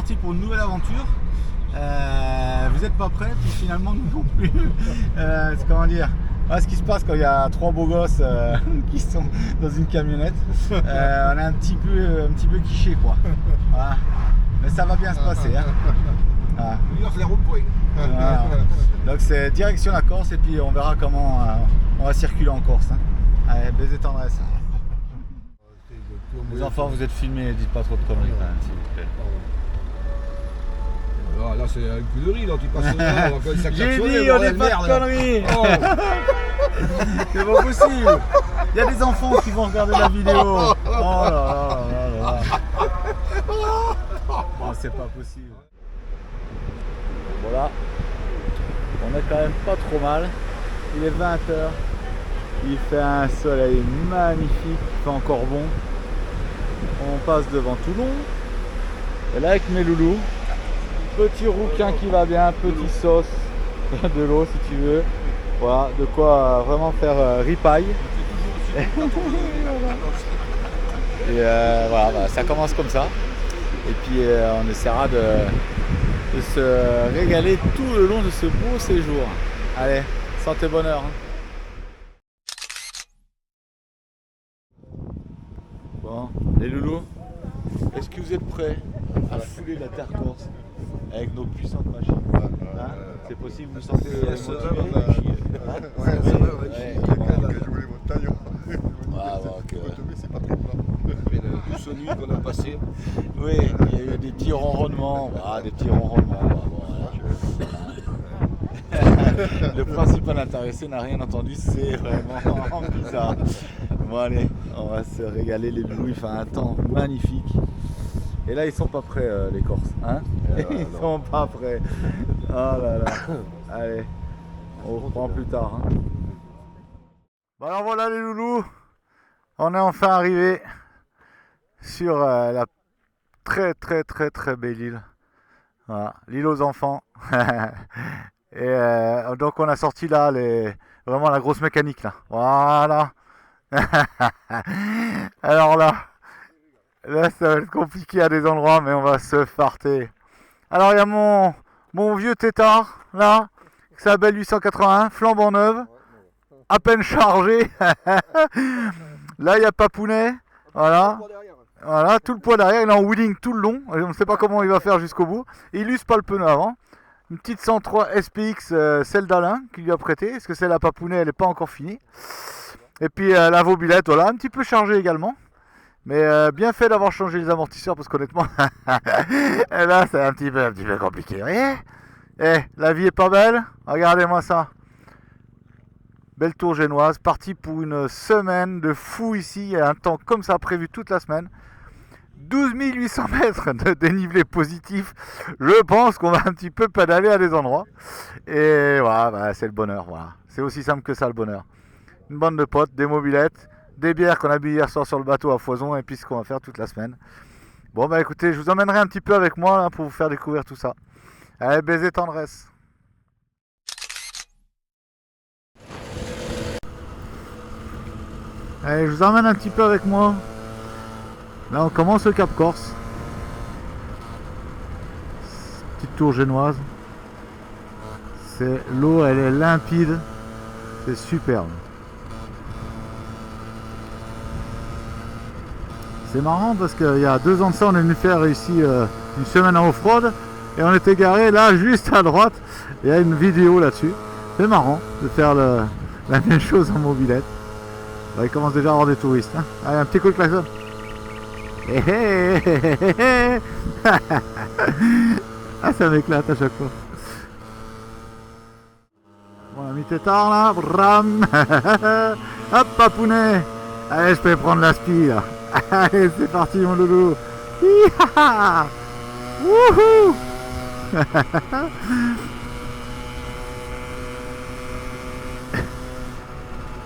parti pour une nouvelle aventure. Vous n'êtes pas prêts, puis finalement nous non plus. C'est comment dire, voilà ce qui se passe quand il y a trois beaux gosses qui sont dans une camionnette. On est un petit peu quiché quoi. Voilà. Mais ça va bien se passer. Hein. Voilà. Voilà. Donc c'est direction la Corse et puis on verra comment on va circuler en Corse. Hein. Allez, baiser tendresse. Les enfants, vous êtes filmés, dites pas trop de conneries quand même, s'il vous plaît. Là c'est un coup de riz, là tu passes là, j'ai dit, on dit pas de conneries. Oh. C'est pas possible. Il y a des enfants qui vont regarder la vidéo. Oh là là là là. Bon, c'est pas possible. Voilà. On est quand même pas trop mal. Il est 20 h. Il fait un soleil magnifique. Il fait encore bon. On passe devant Toulon. Et là avec mes loulous. Petit rouquin qui va bien, petit sauce, de l'eau si tu veux. Voilà, de quoi vraiment faire ripaille. Et voilà, bah, ça commence comme ça. Et puis on essaiera de se régaler tout le long de ce beau séjour. Allez, santé bonheur. Bon, les loulous, est-ce que vous êtes prêts à fouler la terre corse avec nos puissantes machines? Hein, c'est possible, vous sentez motivé? Plus nuit qu'on a passé. Oui, il y a eu des petits ronronnements. Ah, des petits ronronnements. Voilà. Le principal intéressé n'a rien entendu, c'est vraiment bizarre. Bon allez, on va se régaler, les loulous, il fait un temps magnifique. Et là ils sont pas prêts les Corses, hein? Ils sont pas prêts. Oh là là. Allez, on reprend plus tard. Hein. Bon alors voilà les loulous, on est enfin arrivé sur la très belle île. Voilà, l'île aux enfants. Et donc on a sorti là vraiment la grosse mécanique là. Voilà. Alors là ça va être compliqué à des endroits, mais on va se farter. Alors il y a mon vieux tétard là, qui s'appelle 881, flambant neuve, à peine chargé. Là il y a Papounet, voilà. Voilà, tout le poids derrière, il est en wheeling tout le long, on ne sait pas comment il va faire jusqu'au bout. Et il use pas le pneu avant. Une petite 103 SPX, celle d'Alain, qui lui a prêté, parce que celle à Papounet, elle n'est pas encore finie. Et puis la Vaubilette, voilà, un petit peu chargée également. Mais bien fait d'avoir changé les amortisseurs, parce qu'honnêtement, là c'est un petit peu compliqué. Vous voyez ? La vie est pas belle, regardez-moi ça. Belle tour génoise, parti pour une semaine de fou ici, il y a un temps comme ça prévu toute la semaine. 12 800 mètres de dénivelé positif, je pense qu'on va un petit peu pédaler à des endroits. Et voilà, bah, c'est le bonheur, voilà. C'est aussi simple que ça le bonheur. Une bande de potes, des mobilettes, des bières qu'on a bu hier soir sur le bateau à Foison et puis ce qu'on va faire toute la semaine. Bon bah écoutez, je vous emmènerai un petit peu avec moi là, pour vous faire découvrir tout ça. Allez, baiser tendresse. Allez, je vous emmène un petit peu avec moi. Là, on commence le Cap Corse. Petite tour génoise. L'eau, elle est limpide. C'est superbe. C'est marrant parce qu'il y a 2 ans de ça, on est venu faire ici une semaine en off-road. Et on était garé là, juste à droite. Il y a une vidéo là-dessus. C'est marrant de faire la même chose en mobilette. Là, il commence déjà à avoir des touristes. Hein. Allez, un petit coup de klaxon. Ah, ça m'éclate à chaque fois. Bon, on a mis tétard là. Bram. Hop, Papounet. Allez, je peux prendre la spi là. Allez, c'est parti mon loulou. Wouhou.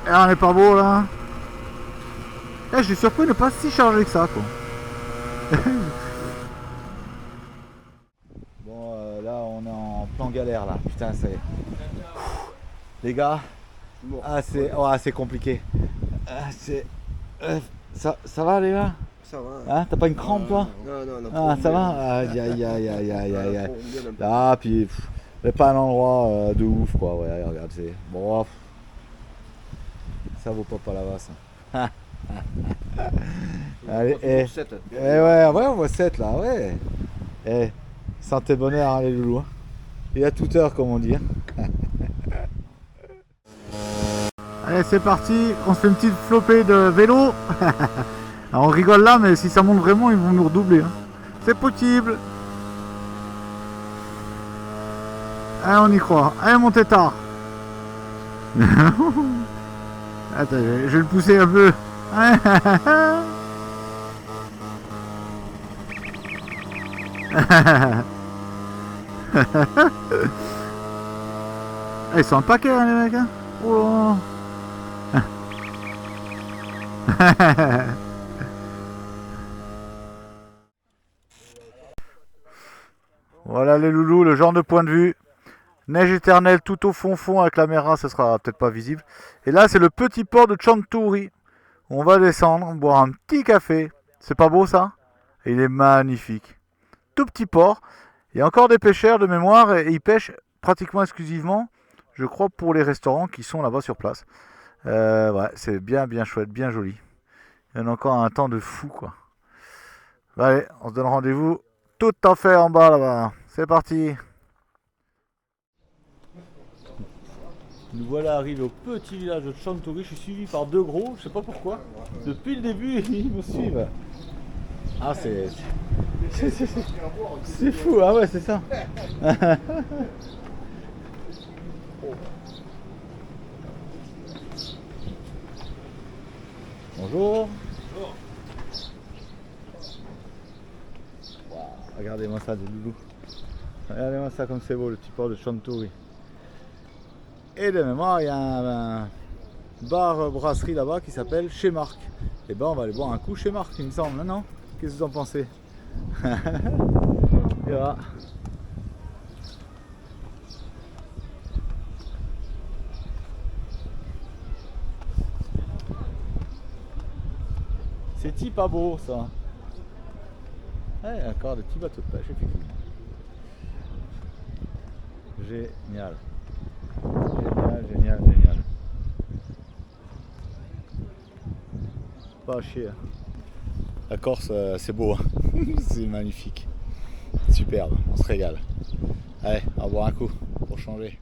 Et on est pas beau là. Je suis surpris de ne pas si chargé que ça quoi. Bon là on est en plan galère là. Putain c'est. Les gars. Ah c'est compliqué. C'est Ça va les gars? Ça va. Hein, t'as pas une crampe toi? Non, Ah ça va? Aïe aïe aïe aïe aïe aïe aïe. Ah puis mais pas un endroit de ouf quoi, ouais regarde c'est. Bon ça vaut pas la vasse. Allez, ouais, on voit 7 là, ouais. Santé bonheur hein, les loulous. Hein. Et à toute heure comme on dit. Hein. Allez c'est parti, on se fait une petite flopée de vélo. Alors, on rigole là mais si ça monte vraiment ils vont nous redoubler. Hein. C'est possible. Allez on y croit, allez mon tétard. Attends, je vais le pousser un peu. Ils sont un paquet hein, les mecs hein. Oh là. Voilà les loulous, le genre de point de vue. Neige éternelle tout au fond avec la caméra, ce sera peut-être pas visible. Et là c'est le petit port de Chantouri. On va descendre, boire un petit café. C'est pas beau ça? Et il est magnifique. Tout petit port. Il y a encore des pêcheurs de mémoire et ils pêchent pratiquement exclusivement, je crois, pour les restaurants qui sont là-bas sur place. Ouais, c'est bien chouette, bien joli. Il y en a encore un temps de fou quoi. Allez, on se donne rendez-vous tout à fait en bas là-bas. C'est parti. Nous voilà arrivés au petit village de Chantouri. Je suis suivi par deux gros, je sais pas pourquoi. Depuis le début, ils me suivent. Ah, c'est fou, ah ouais, c'est ça. Bonjour. Bonjour. Wow, regardez-moi ça, des loulous. Regardez-moi ça comme c'est beau, le petit port de Chantouri. Et de mémoire, il y a un bar brasserie là-bas qui s'appelle Chez Marc. Et ben on va aller boire un coup chez Marc, il me semble, non? Qu'est-ce que vous en pensez? Et voilà. C'est pas beau ça. Ouais, encore des petits bateaux de pêche, effectivement. Génial. Génial. Pas chier. La Corse, c'est beau, hein. C'est magnifique. Superbe, on se régale. Allez, on va boire un coup pour changer.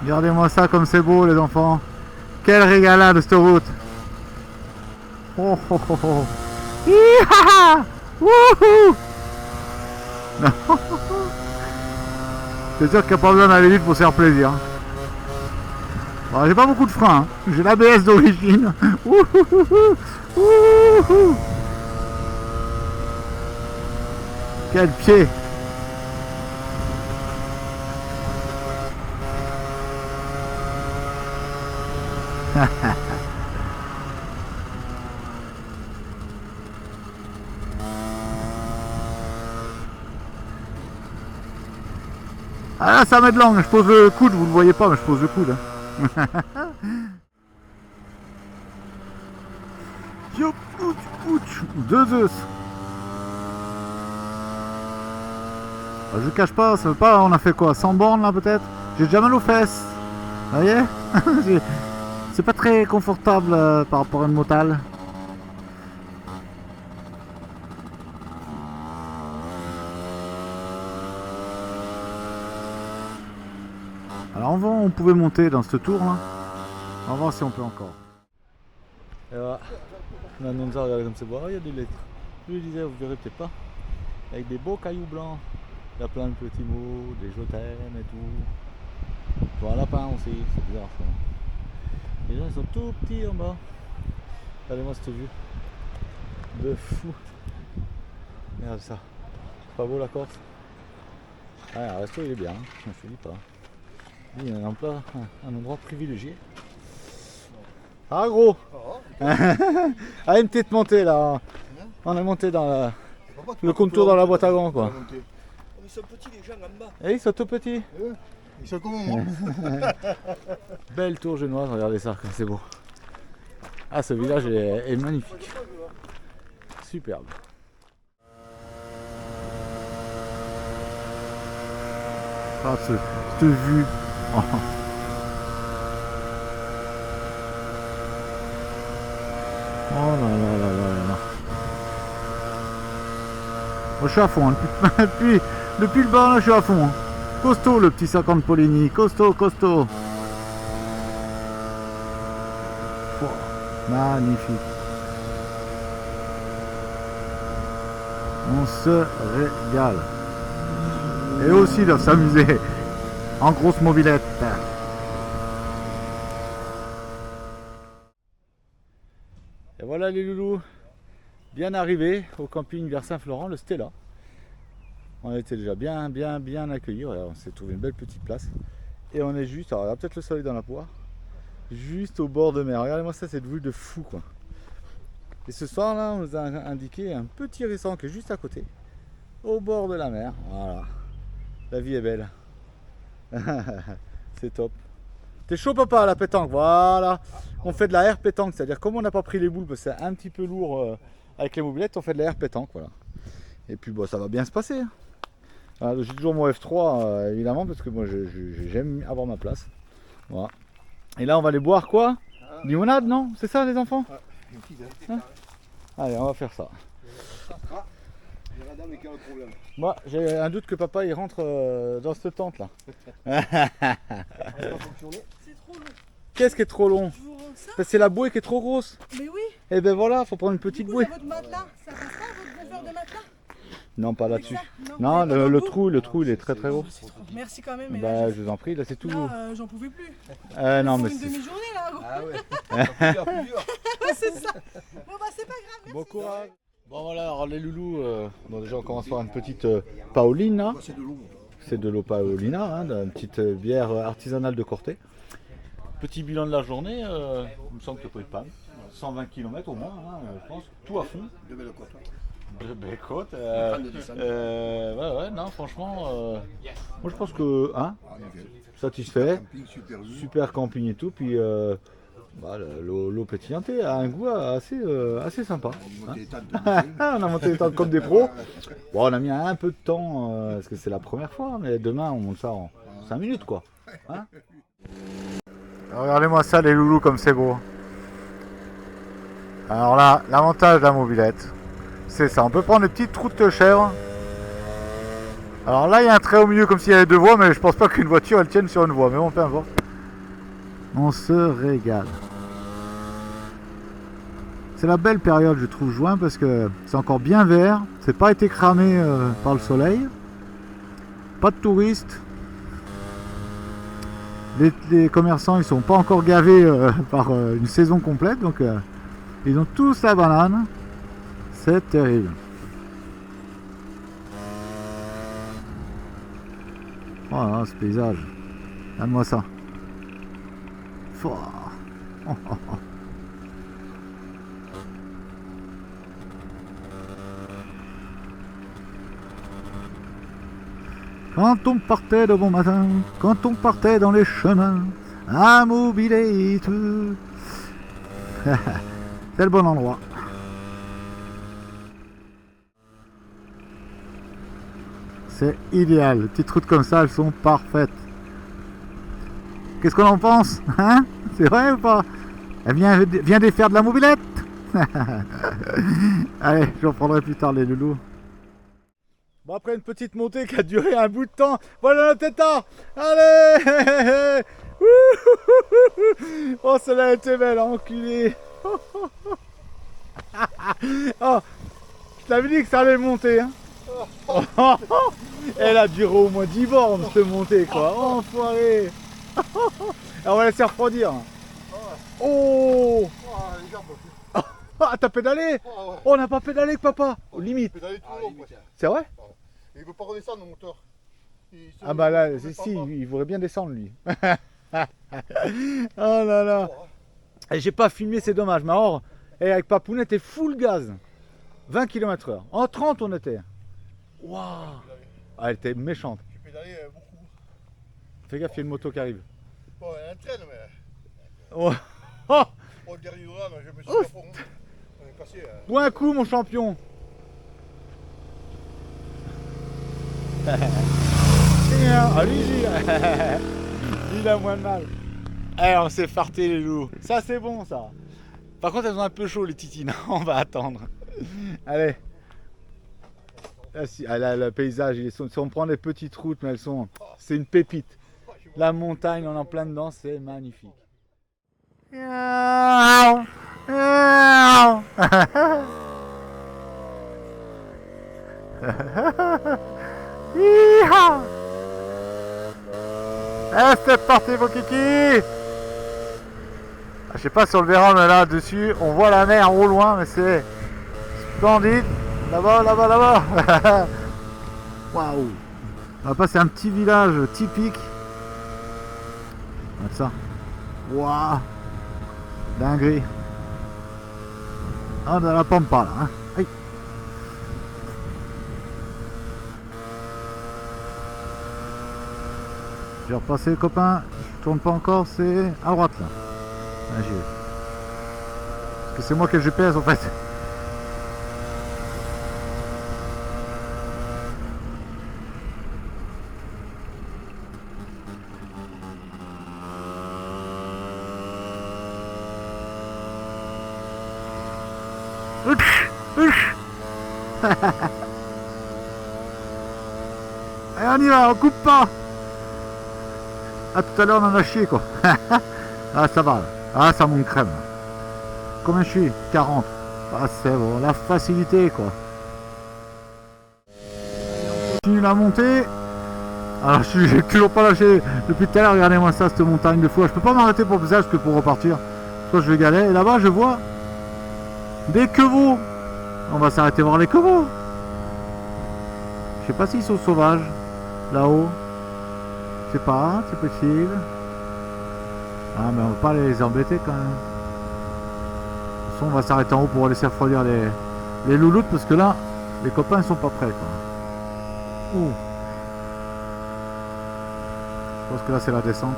Regardez-moi ça comme c'est beau les enfants. Quelle régalade cette route. Oh oh oh oh. Hi-ha-ha. Wouhou. C'est sûr qu'il n'y a pas besoin d'aller vite pour se faire plaisir. Bon, j'ai pas beaucoup de frein, hein. J'ai l'ABS d'origine. Quel pied. Ah là ça met de l'angle, je pose le coude, vous ne le voyez pas mais je pose le coude. Deux œufs. Je vous cache pas, ça veut pas, on a fait quoi, 100 bornes là peut-être. J'ai déjà mal aux fesses. Vous voyez. C'est pas très confortable par rapport à une motale. Alors avant on pouvait monter dans ce tour là. On va voir si on peut encore. Et voilà. On a Nonza, regardez comme c'est beau. Il y a des lettres. Je le disais, vous verrez peut-être pas. Avec des beaux cailloux blancs. Il y a plein de petits mots, des je t'aime et tout. Il y a un lapin aussi, c'est bizarre ça. Les gens ils sont tout petits en bas. Regardez-moi cette vue. De fou. Regarde ça. C'est pas beau la Corse. Ah, le resto il est bien, hein. Je me dis pas. Il y a un endroit privilégié. Ah gros. Ah une petite montée là. On est monté dans le contour dans la boîte à gants quoi. Ils sont petits les gens en bas. Et ils sont tout petits. Ils sont comme moi. Belle tour génoise, regardez ça, comme c'est beau. Ah, ce village est magnifique. Superbe. Ah, cette vue. Oh. Oh là là là là là. Moi, je suis à fond, hein. Depuis le bas, là, je suis à fond. Hein. Costaud le petit 50 Poligny, costaud. Oh, magnifique. On se régale. Et aussi de s'amuser en grosse mobilette. Et voilà les loulous, bien arrivés au camping vers Saint-Florent, le Stella. On a été déjà bien accueillis, on s'est trouvé une belle petite place. Et on est juste, alors il y a peut-être le soleil dans la poire, juste au bord de mer. Regardez-moi ça, cette vue de fou quoi. Et ce soir là, on nous a indiqué un petit restaurant qui est juste à côté, au bord de la mer. Voilà, la vie est belle. C'est top. T'es chaud papa à la pétanque, voilà. On fait de la air pétanque, c'est-à-dire comme on n'a pas pris les boules parce que c'est un petit peu lourd avec les mobilettes, on fait de la air pétanque, voilà. Et puis bon, ça va bien se passer. Voilà, j'ai toujours mon F3 évidemment parce que moi j'aime avoir ma place. Voilà. Et là on va aller boire quoi? Limonade, non? C'est ça les enfants? Hein? Allez, on va faire ça. Moi j'ai un doute que papa il rentre dans cette tente là. C'est trop long. Qu'est-ce qui est trop long? Je vous rends ça? C'est la bouée qui est trop grosse. Mais oui. Et ben voilà, faut prendre une petite Du coup, bouée. votre matelas, ça passe pas votre gonfleur de matelas? Non, pas là-dessus. Ça Non, vous avez pas le d'embout? trou il est très haut. C'est trop. Merci quand même. Mais Bah là, je vous en prie, là c'est tout. j'en pouvais plus. Non Pour mais une c'est... demi-journée là. Ah ouais. Plusieurs. C'est ça. Bon bah c'est pas grave. Merci. Bon courage. Bon voilà, alors les loulous, bon déjà on commence par une petite Paolina. C'est de l'eau. C'est de l'eau Paolina, hein, une petite bière artisanale de Corté. Petit bilan de la journée, il me semble qu'il n'y a pas eu de panne. 120 km au moins, hein, je pense, tout à fond. De belles côtes. De belles côtes. Ouais, non, franchement, moi je pense que, hein, satisfait, Camping, super vue. super camping et tout, puis l'eau pétillante a un goût assez sympa. On Hein. monte les tentes de machin. On a monté les tentes comme des pros. Bon, on a mis un peu de temps parce que c'est la première fois, mais demain on monte ça en 5 minutes quoi. Hein. Regardez-moi ça les loulous comme c'est beau. Alors là, l'avantage de la mobilette, c'est ça. On peut prendre des petites routes de chèvre. Alors là, il y a un trait au milieu comme s'il y avait 2 voies, mais je pense pas qu'une voiture elle tienne sur une voie. Mais bon, peu importe. On se régale. C'est la belle période, je trouve, juin, parce que c'est encore bien vert. C'est pas été cramé par le soleil. Pas de touristes. Les commerçants, ils sont pas encore gavés par une saison complète, donc ils ont tous la banane. C'est terrible. Voilà ce paysage. Regarde-moi ça. Fouah. Oh, oh, oh. Quand on partait de bon matin, quand on partait dans les chemins, à mobilette, c'est le bon endroit. C'est idéal, les petites routes comme ça, elles sont parfaites. Qu'est-ce qu'on en pense, hein? C'est vrai ou pas? Elle vient défaire de la mobilette. Allez, j'en prendrai plus tard les loulous. Bon, après une petite montée qui a duré un bout de temps, voilà notre état. Allez. Oh, celle-là était belle, enculé. Oh, je t'avais dit que ça allait monter, hein. Elle a duré au moins 10 bornes, cette montée, quoi. Enfoiré. On va laisser refroidir. Oh. Ah, t'as pédalé? Oh, on n'a pas pédalé que papa. Limite. Pédaler tout le long, presque. C'est vrai? Et il veut pas redescendre le moteur. Ah bah là, si, il voudrait bien descendre lui. Oh là là. Et j'ai pas filmé, c'est dommage. Mais alors, et avec Papoune, était full gaz. 20 km/h. En 30 on était. Waouh. Ah, elle était méchante. J'ai pédalé beaucoup. Fais gaffe, il y a une moto qui arrive. Bon, elle entraîne, mais. Oh. Oh. Oh, le dernier là, mais je me suis Oh. pas pour. On est cassé. Bois un coup, mon champion. Allez-y. Il a moins de mal. Eh, on s'est farté les loups. Ça, c'est bon, ça. Par contre, elles ont un peu chaud, les titines. On va attendre. Allez. Là, là, le paysage, si on prend les petites routes, mais elles sont... C'est une pépite. La montagne, on est en plein dedans, c'est magnifique. Ah, c'est parti, vos kikis. Je sais pas si on le verra, mais là dessus on voit la mer au loin, mais c'est splendide. Là-bas, là-bas, là-bas. Waouh. On va passer un petit village typique. Regarde ça. Waouh. Dinguerie. Ah, dans la pampa là. Hein. Aïe. Je vais repasser, copain. Je tourne pas encore, c'est à droite là. Ah, j'y vais. Parce que c'est moi qui ai le GPS en fait. Allez, on y va, on coupe pas. Ah, tout à l'heure on en a chié quoi. Ah, ça va là. Ah, ça monte crème. Combien je suis? 40. Ah, c'est bon, la facilité quoi. On continue la montée. Alors, j'ai toujours pas lâché depuis tout à l'heure. Regardez-moi ça, cette montagne de foi. Je peux pas m'arrêter pour le visage que pour repartir. Soit je vais galérer. Et là-bas, je vois des quevaux. On va s'arrêter voir les quevaux. Je sais pas s'ils sont sauvages. Là-haut. Je sais pas, c'est possible. Ah, mais on va pas les embêter quand même. De toute façon, on va s'arrêter en haut pour laisser refroidir les louloutes parce que là, les copains ils sont pas prêts quoi. Ouh. Je pense que là c'est la descente.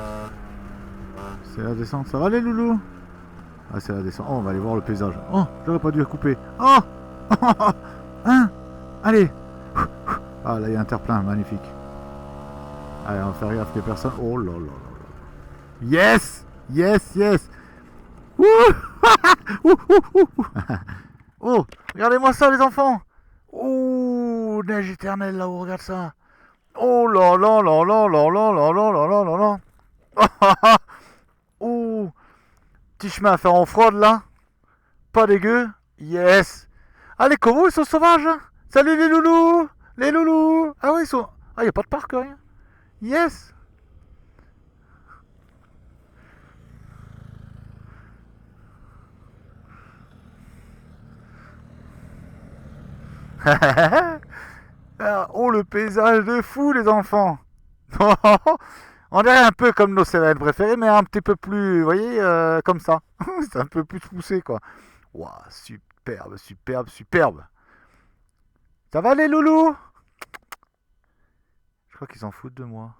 C'est la descente, ça va les loulous? Ah, c'est la descente. Oh, on va aller voir le paysage. Oh, j'aurais pas dû couper. Oh. Hein. Allez. Ah, là il y a un terre-plein, magnifique. Allez, on va faire gaffe qu'il y ait personne. Oh là là là là. Yes. Yes, yes. Ouh. Oh, regardez-moi ça les enfants. Oh, neige éternelle là-haut, regarde ça. Oh là là là là là là là là là là là là. Oh, petit chemin à faire en fraude là. Pas dégueu. Yes. Ah, les coraux ils sont sauvages. Hein. Salut les loulous. Les loulous. Ah oui, ils sont... Ah, il n'y a pas de parc, rien. Yes. Oh, le paysage de fou les enfants. On dirait un peu comme nos céréales préférées, mais un petit peu plus, vous voyez, comme ça. C'est un peu plus poussé quoi. Waouh, superbe, superbe, superbe. Ça va les loulous? Je crois qu'ils s'en foutent de moi.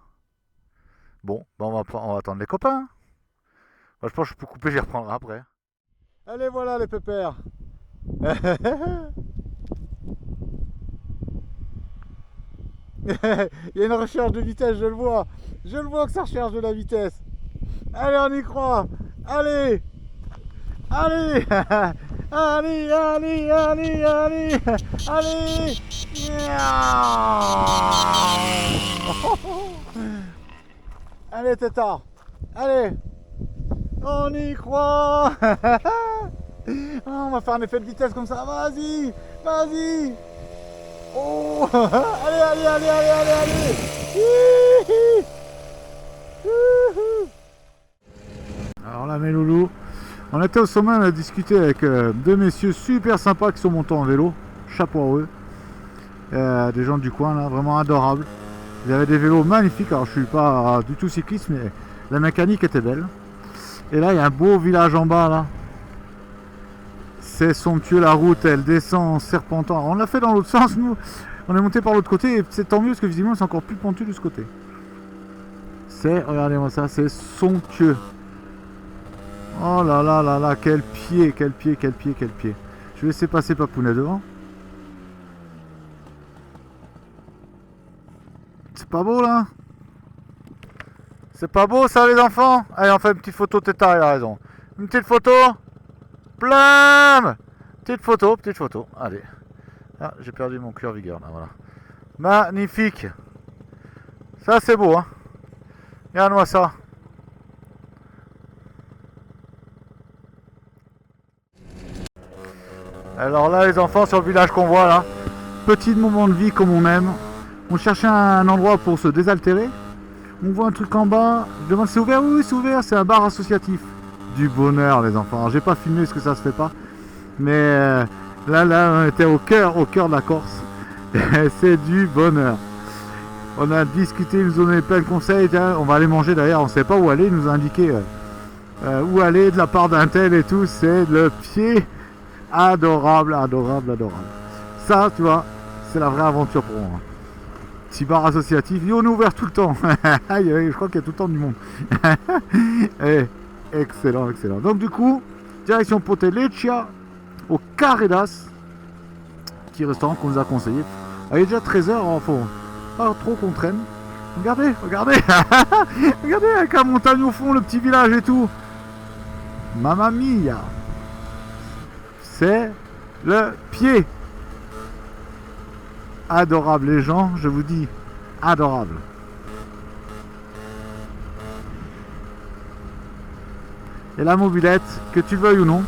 Bon, bah on va attendre les copains. Moi, je pense que je peux couper, j'y reprendrai après. Allez, voilà les pépères. Il y a une recherche de vitesse, je le vois. Je le vois que ça recherche de la vitesse. Allez, on y croit. Allez. Allez. Allez, allez, allez, allez. Allez. Allez, tétard. Allez. On y croit. On va faire un effet de vitesse comme ça. Vas-y. Vas-y. Oh. Allez, allez, allez, allez, allez, allez. Hihi. Alors là, mes loulous, on était au sommet, on a discuté avec deux messieurs super sympas qui sont montés en vélo. Chapeau à eux. Des gens du coin là, vraiment adorables. Ils avaient des vélos magnifiques. Alors je suis pas du tout cycliste, mais la mécanique était belle. Et là, il y a un beau village en bas là. C'est somptueux, la route, elle descend en serpentant. Alors, on l'a fait dans l'autre sens, nous. On est monté par l'autre côté et c'est tant mieux parce que visiblement c'est encore plus pentu de ce côté. C'est, regardez-moi ça, c'est somptueux. Oh là là là là, quel pied, quel pied, quel pied, quel pied. Je vais laisser passer Papounet devant. C'est pas beau là? C'est pas beau ça les enfants? Allez, on fait une petite photo, Tétard, il a raison. Une petite photo? Plam! Petite photo, allez. Ah, j'ai perdu mon cuir vigueur là, voilà. Magnifique! Ça c'est beau, hein? Regarde-moi ça. Alors là les enfants, sur le village qu'on voit là, petit moment de vie comme on aime. On cherchait un endroit pour se désaltérer. On voit un truc en bas. Je demande c'est ouvert? Oui, c'est ouvert, c'est un bar associatif. Du bonheur les enfants. Alors j'ai pas filmé parce que ça se fait pas. Mais là on était au cœur de la Corse. C'est du bonheur. On a discuté, ils nous ont donné plein de conseils. Tiens, on va aller manger d'ailleurs, on ne sait pas où aller. Ils nous ont indiqué où aller de la part d'un tel et tout. C'est le pied adorable, adorable, adorable. Ça, tu vois, c'est la vraie aventure pour moi. Petit bar associatif, et on est ouvert tout le temps. Je crois qu'il y a tout le temps du monde. Et, excellent, excellent. Donc du coup, direction Poteleccia, au Carredas, petit restaurant qu'on nous a conseillé. Il est déjà 13h, il faut pas trop qu'on traîne. Regardez, regardez. Regardez avec la montagne au fond, le petit village et tout. Mamma mia. C'est le pied. Adorable les gens, je vous dis, adorable. Et la mobilette, que tu le veuilles ou non,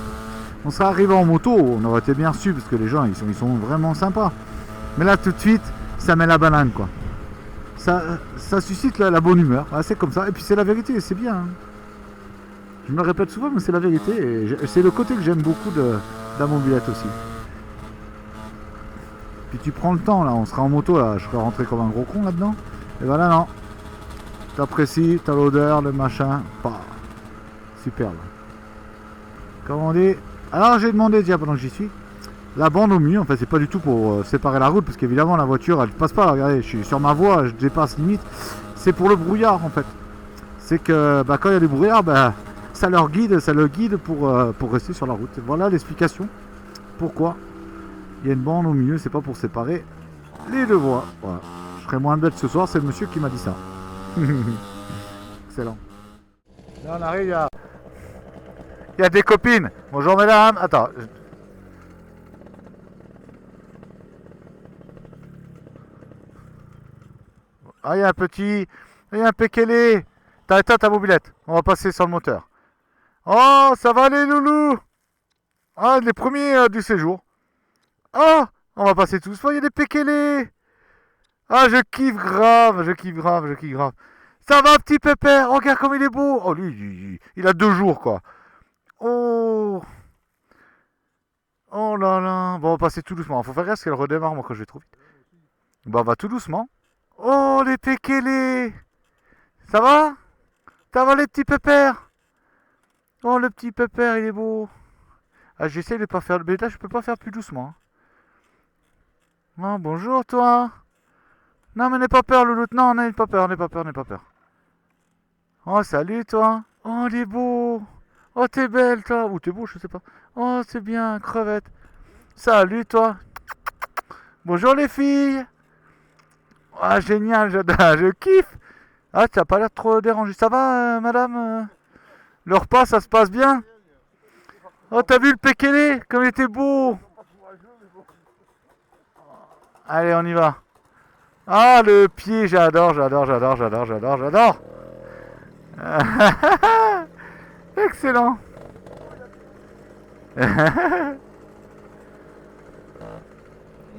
on serait arrivé en moto, on aurait été bien reçu parce que les gens ils sont vraiment sympas. Mais là tout de suite, ça met la banane quoi. Ça suscite la bonne humeur, c'est comme ça. Et puis c'est la vérité, c'est bien. Hein. Je me le répète souvent, mais c'est la vérité. Et c'est le côté que j'aime beaucoup de la mobilette aussi. Puis tu prends le temps là, on sera en moto là, je serais rentré comme un gros con là-dedans. Et voilà non. T'apprécies, t'as l'odeur, le machin. Bah, superbe. Comment on dit? Alors j'ai demandé déjà pendant que j'y suis. La bande au milieu, en fait c'est pas du tout pour séparer la route, parce qu'évidemment la voiture elle passe pas, regardez, je suis sur ma voie, je dépasse limite. C'est pour le brouillard en fait. C'est que quand il y a du brouillard, ça le guide pour rester sur la route. Voilà l'explication. Pourquoi il y a une bande au milieu, c'est pas pour séparer les deux voies. Voilà. Je serai moins bête ce soir, c'est le monsieur qui m'a dit ça. Excellent. Là on arrive, il y a des copines. Bonjour mesdames. Attends. Ah, il y a un petit. Il y a un pékélé. T'as ta mobilette. On va passer sur le moteur. Oh, ça va les loulous? Ah, les premiers du séjour. Oh, on va passer tous. Il y a des pékélés. Ah, je kiffe grave, je kiffe grave, je kiffe grave. Ça va, petit pépère? Regarde comme il est beau. Oh, lui, il a 2 jours, quoi. Oh. Oh là là. Bon, on va passer tout doucement. Faut faire gaffe qu'elle redémarre, moi, quand je vais trop vite. Bon, on va tout doucement. Oh, les pékélés. Ça va? Ça va, les petits pépères? Oh, le petit pépère, il est beau. Ah, j'essaie de pas faire... Mais là, je peux pas faire plus doucement. Oh, bonjour, toi. Non, mais n'aie pas peur, louloute. Non, n'aie pas peur, n'aie pas peur, n'aie pas peur. Oh, salut, toi. Oh, il est beau. Oh, t'es belle, toi. Ou t'es beau, je sais pas. Oh, c'est bien, crevette. Salut, toi. Bonjour, les filles. Ah, génial, je kiffe. Ah, tu n'as pas l'air trop dérangé. Ça va, madame? Le repas, ça se passe bien? Oh, t'as vu le pékélé? Comme il était beau. Allez, on y va. Ah, le pied, j'adore, j'adore, j'adore, j'adore, j'adore, j'adore. Excellent.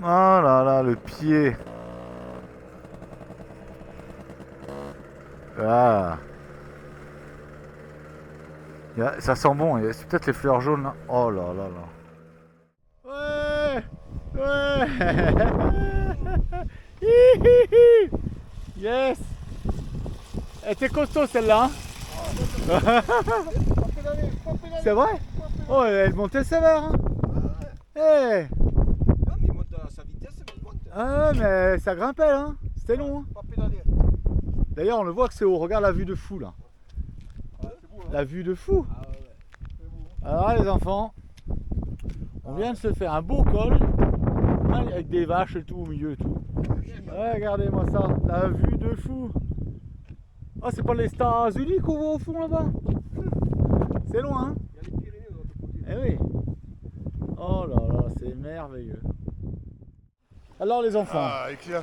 Oh là là, le pied. Ah. Ça sent bon, c'est peut-être les fleurs jaunes là. Oh là là là. Ouais. Ouais. Yes. Elle était costaud celle-là. Hein. C'est vrai? Oh, elle montait sévère. Hein. Hey. Non, mais il monte à sa vitesse, mais il monte. Ah, mais ça grimpait là. C'était long. Hein. Pas pédaler. D'ailleurs, on le voit que c'est haut. Regarde la vue de fou là. La vue de fou. Alors là, les enfants, on vient de se faire un beau col avec des vaches et tout au milieu et tout. Ouais, regardez-moi ça, la vue de fou. Ah, c'est pas les États-Unis qu'on voit au fond là-bas? C'est loin, hein? Il y a les Pyrénées de l'autre côté. Eh oui. Oh là là, c'est merveilleux. Alors les enfants, Ah, excellent.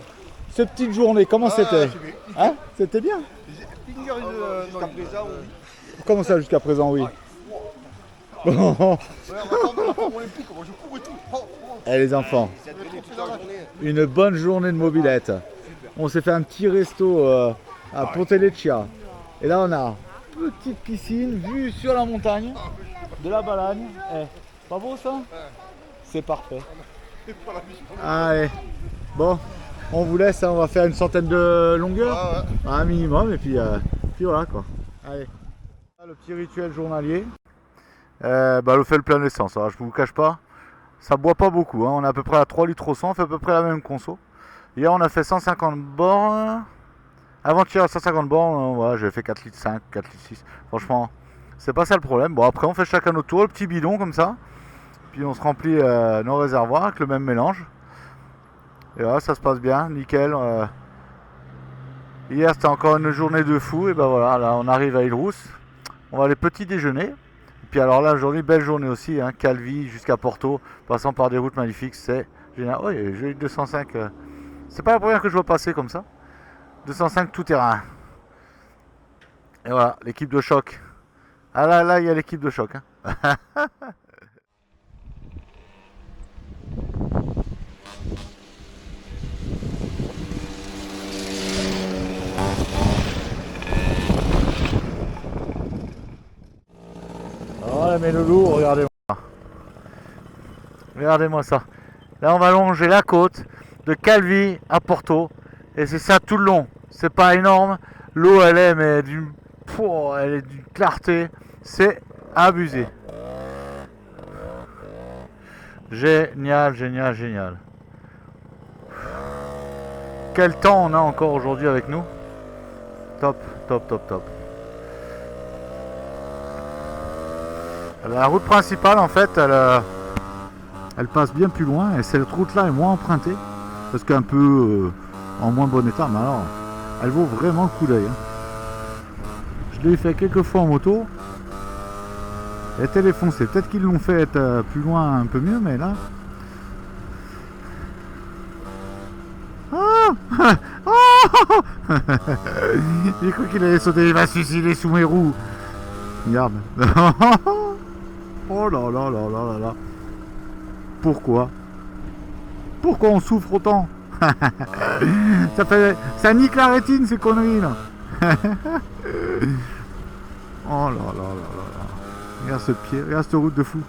cette petite journée, comment c'était? c'est bien. Hein? C'était bien? Finger jusqu'à présent, oui. Comment ça jusqu'à présent, oui? Bon. Ouais, on va attendre la forme olympique, moi je cours et tout. Oh, oh. Eh les enfants, C'est entraîné toute la journée. une bonne journée de mobilette. On s'est fait un petit resto à Ponteleccia. Et là on a une petite piscine, vue sur la montagne, de la Balagne. Eh, pas beau ça? C'est parfait. Allez, bon, on vous laisse, hein, on va faire une centaine de longueurs, Ah, ouais. un minimum, et puis voilà quoi. Allez. Le petit rituel journalier. On fait le plein d'essence, je vous cache pas. Ça boit pas beaucoup, hein. On est à peu près à 3 litres au 100, on fait à peu près la même conso. Hier on a fait 150 bornes. Avant-hier 150 bornes, voilà, j'ai fait 4 litres 5, 4 litres 6. Franchement, c'est pas ça le problème. Bon après on fait chacun notre tour, le petit bidon comme ça. Puis on se remplit nos réservoirs avec le même mélange. Et voilà, ça se passe bien, nickel. Hier c'était encore une journée de fou. Et ben voilà, là on arrive à Île-Rousse. On va aller petit déjeuner. Et puis alors là aujourd'hui, belle journée aussi, hein, Calvi jusqu'à Porto, passant par des routes magnifiques, c'est génial. Oh, j'ai eu 205. C'est pas la première que je vois passer comme ça. 205 tout terrain. Et voilà, l'équipe de choc. Ah là, il y a l'équipe de choc. Hein. Voilà mes loulous, regardez-moi. Regardez-moi ça. Là on va longer la côte de Calvi à Porto. Et c'est ça tout le long. C'est pas énorme. L'eau elle est mais d'une clarté. C'est abusé. Génial, génial, génial. Quel temps on a encore aujourd'hui avec nous. Top, top, top, top. La route principale en fait elle passe bien plus loin et cette route là est moins empruntée parce qu'un peu en moins bon état, mais alors elle vaut vraiment le coup d'œil. Je l'ai fait quelques fois en moto, elle était défoncée, peut-être qu'ils l'ont fait être plus loin un peu mieux, mais là j'ai cru qu'il allait sauter, il va se suicider sous mes roues. Regarde. Oh là là là là là là. Pourquoi on souffre autant? Ça nique la rétine ces conneries là. Oh là là là là là. Regarde ce pied, regarde cette route de fou.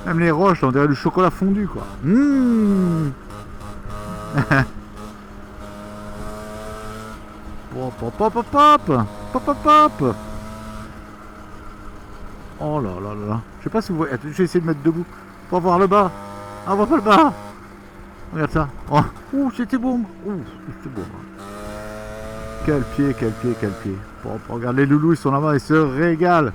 Même les roches, on dirait du chocolat fondu quoi. Pop pop pop pop pop pop pop. Oh là là là là. Je sais pas si vous voyez. Je vais essayer de mettre debout pour voir le bas. Ah, on voit pas le bas. Regarde ça. Oh. Ouh, c'était bon. Ouh, c'était bon. Quel pied, quel pied, quel pied. Bon, regarde les loulous, ils sont là-bas, ils se régalent.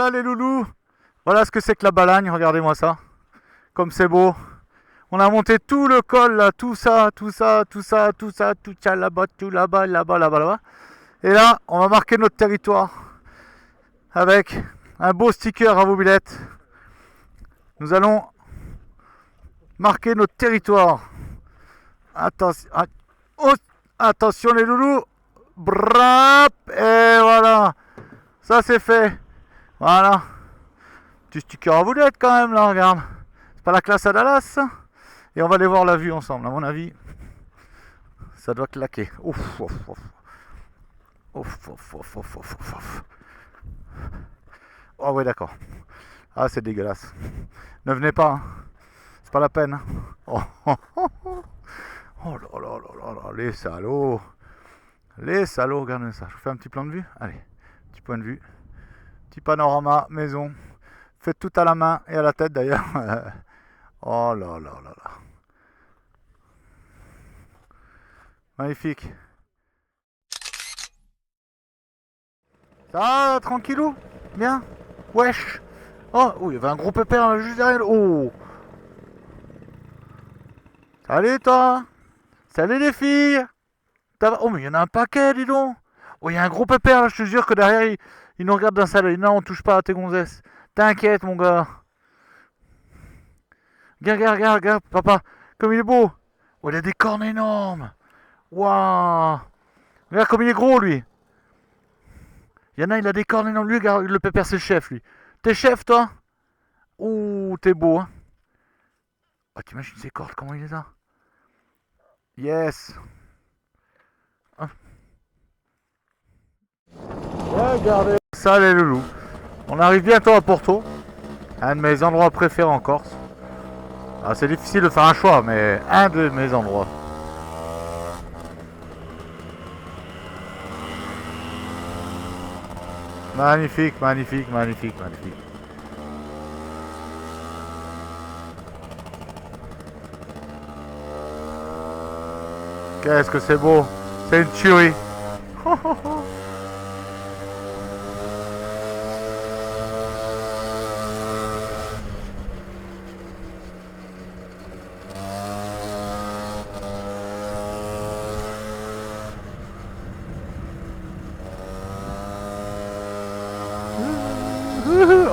Voilà les loulous. Voilà ce que c'est que la Balagne, regardez-moi ça. Comme c'est beau. On a monté tout le col là, tout ça, tout ça, tout ça, tout ça, tout ça, là-bas, tout là-bas, là-bas, là-bas, là-bas. Et là, on va marquer notre territoire avec un beau sticker à vos billettes. Nous allons marquer notre territoire. Attention, attention les loulous. Brap, et voilà. Ça c'est fait. Voilà. Petit sticker à vos billettes quand même là, regarde. C'est pas la classe à Dallas ça. Et on va aller voir la vue ensemble, à mon avis. Ça doit claquer. Ouf, ouf, ouf. Ouf, ouf, ouf, ouf, ouf, ouf. Oh ouais d'accord. Ah c'est dégueulasse. Ne venez pas, hein. C'est pas la peine. Hein. Oh, oh, oh, oh. Oh là là là là là, les salauds. Les salauds, regardez ça. Je vous fais un petit plan de vue. Allez, petit point de vue. Petit panorama, maison. Faites tout à la main et à la tête d'ailleurs. Oh là là là là. Magnifique. Ça va, tranquillou? Bien? Wesh. Oh, il y avait un gros pépère là, juste derrière. Oh. Salut toi. Salut les filles. Oh mais il y en a un paquet, dis donc. Oh, il y a un gros pépère là, je te jure que derrière il nous regarde d'un salaud. Non, on touche pas à tes gonzesses. T'inquiète mon gars. Regarde, regarde, regarde, regarde, papa. Comme il est beau. Oh, il a des cornes énormes. Waouh. Regarde comme il est gros lui. Il y en a, il a des cornes énormes. Lui, regarde, le pépère c'est le chef lui. T'es chef toi? Ouh, t'es beau hein. Oh, t'imagines ses cornes, comment il est là? Yes. Hein. Regardez ça les loulous. On arrive bientôt à Porto. Un de mes endroits préférés en Corse. Ah, c'est difficile de faire un choix, mais un de mes endroits. Magnifique, magnifique, magnifique, magnifique. Qu'est-ce que c'est beau. C'est une tuerie.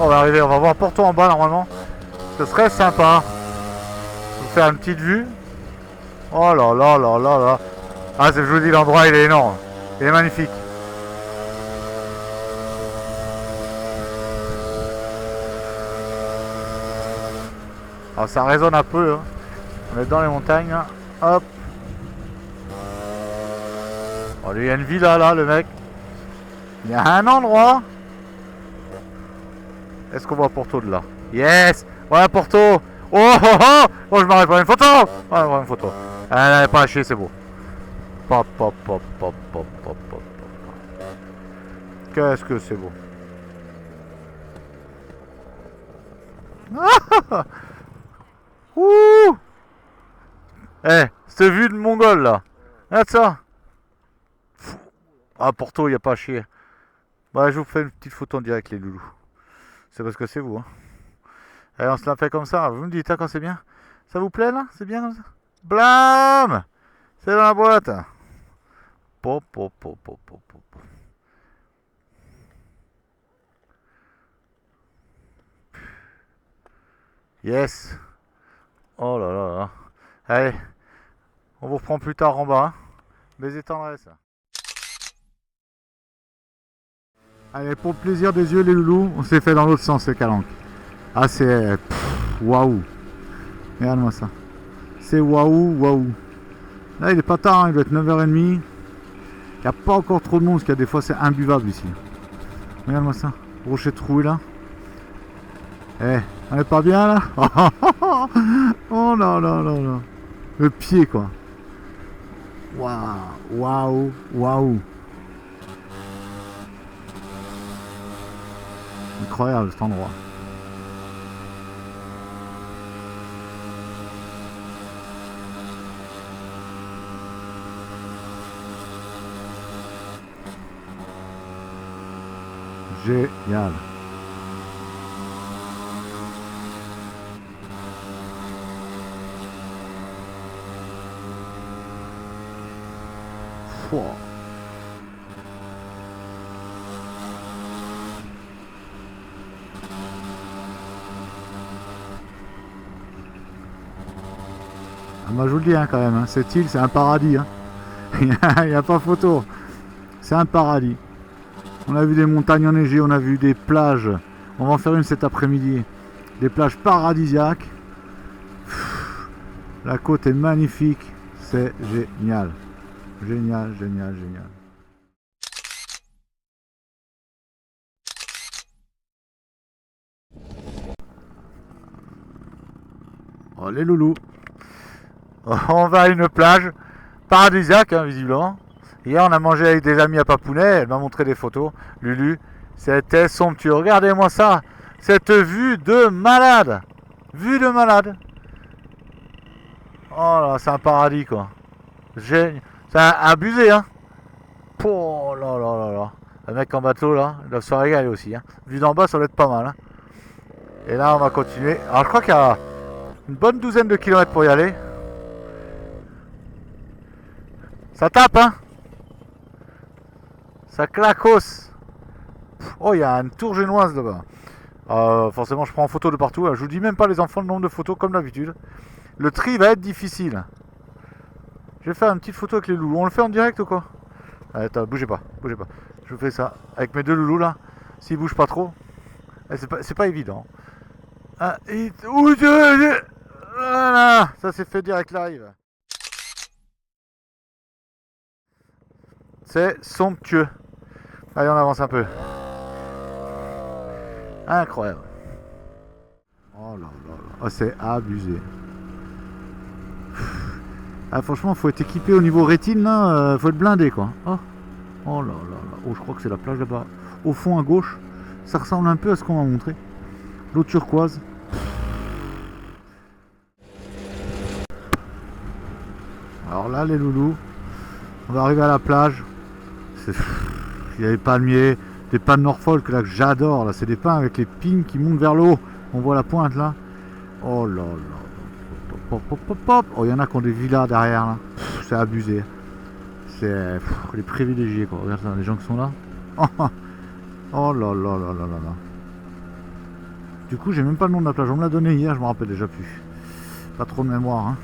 On va arriver, on va voir Porto en bas normalement. Ce serait sympa. On va faire une petite vue. Oh là là là là là. Ah, je vous dis, l'endroit il est énorme. Il est magnifique. Alors ça résonne un peu. Hein. On est dans les montagnes. Là. Hop. Oh, il y a une villa là, le mec. Il y a un endroit. Est-ce qu'on voit Porto de là? Yes. Voilà Porto. Oh oh oh. Oh, je m'arrête pour une photo. Ouais, une photo. Elle n'avait pas lâché, c'est beau. Pop, pop, pop, pop, pop, pop, pop. Qu'est-ce que c'est beau. Ah. Ouh. Eh, cette vue de Mongol là. Regarde ça. Ah, Porto, il n'y a pas à chier. Bah, je vous fais une petite photo en direct, les loulous. C'est parce que c'est vous. Hein. Allez, on se la fait comme ça. Vous me dites hein, quand c'est bien. Ça vous plaît là? C'est bien comme ça? Blam! C'est dans la boîte. Pop, pop, pop, pop, pop, pop. Yes. Oh là là là. Allez. On vous reprend plus tard en bas. Hein. Baiser tendresse. Allez, pour le plaisir des yeux, les loulous, on s'est fait dans l'autre sens, les calanques. Ah, c'est... Waouh. Regarde-moi ça. C'est waouh, waouh. Là, il est pas tard, hein, il doit être 9h30. Il n'y a pas encore trop de monde, parce qu'il y a des fois, c'est imbuvable ici. Regarde-moi ça. Rocher troué, là. Eh, on est pas bien, là? Oh là là là là. Le pied, quoi. Waouh, waouh, waouh. Incroyable cet endroit. Génial. Pouah. Ah, moi je vous le dis hein, quand même, hein, cette île c'est un paradis. Hein. Il n'y a pas photo. C'est un paradis. On a vu des montagnes enneigées, on a vu des plages. On va en faire une cet après-midi. Des plages paradisiaques. La côte est magnifique. C'est génial. Génial, génial, génial. Oh les loulous. On va à une plage paradisiaque, hein, visiblement. Hier, on a mangé avec des amis à Papounet. Elle m'a montré des photos. Lulu, c'était somptueux. Regardez-moi ça. Cette vue de malade. Vue de malade. Oh là, c'est un paradis, quoi. C'est abusé, hein. Oh là là là là. Le mec en bateau, là, il doit se régaler aussi. Hein. Vue d'en bas, ça doit être pas mal. Hein. Et là, on va continuer. Alors, je crois qu'il y a une bonne douzaine de kilomètres pour y aller. Ça tape, hein. Ça clacos. Oh, il y a une tour génoise là-bas. Forcément, je prends en photo de partout. Je vous dis même pas les enfants le nombre de photos comme d'habitude. Le tri va être difficile. Je vais faire une petite photo avec les loulous. On le fait en direct ou quoi? Attends, bougez pas, bougez pas. Je fais ça avec mes deux loulous là. S'ils bougent pas trop. C'est pas évident. Voilà, ça c'est fait direct live. C'est somptueux. Allez, on avance un peu. Incroyable. Oh là là là. Oh, c'est abusé. Ah, franchement, faut être équipé au niveau rétine là. Faut être blindé quoi. Oh, oh là là là. Oh, je crois que c'est la plage là-bas. Au fond à gauche. Ça ressemble un peu à ce qu'on m'a montré. L'eau turquoise. Alors là, les loulous, on va arriver à la plage. Il y a des palmiers, des pins de Norfolk là que j'adore. Là, c'est des pins avec les pins qui montent vers le haut. On voit la pointe là. Oh là là. Pop, pop, pop, pop. Oh, il y en a qui ont des villas derrière là. C'est abusé. C'est les privilégiés quoi. Regarde ça, les gens qui sont là. Oh là là là là là là. Du coup, j'ai même pas le nom de la plage. On me l'a donné hier, je me rappelle déjà plus. Pas trop de mémoire. Hein.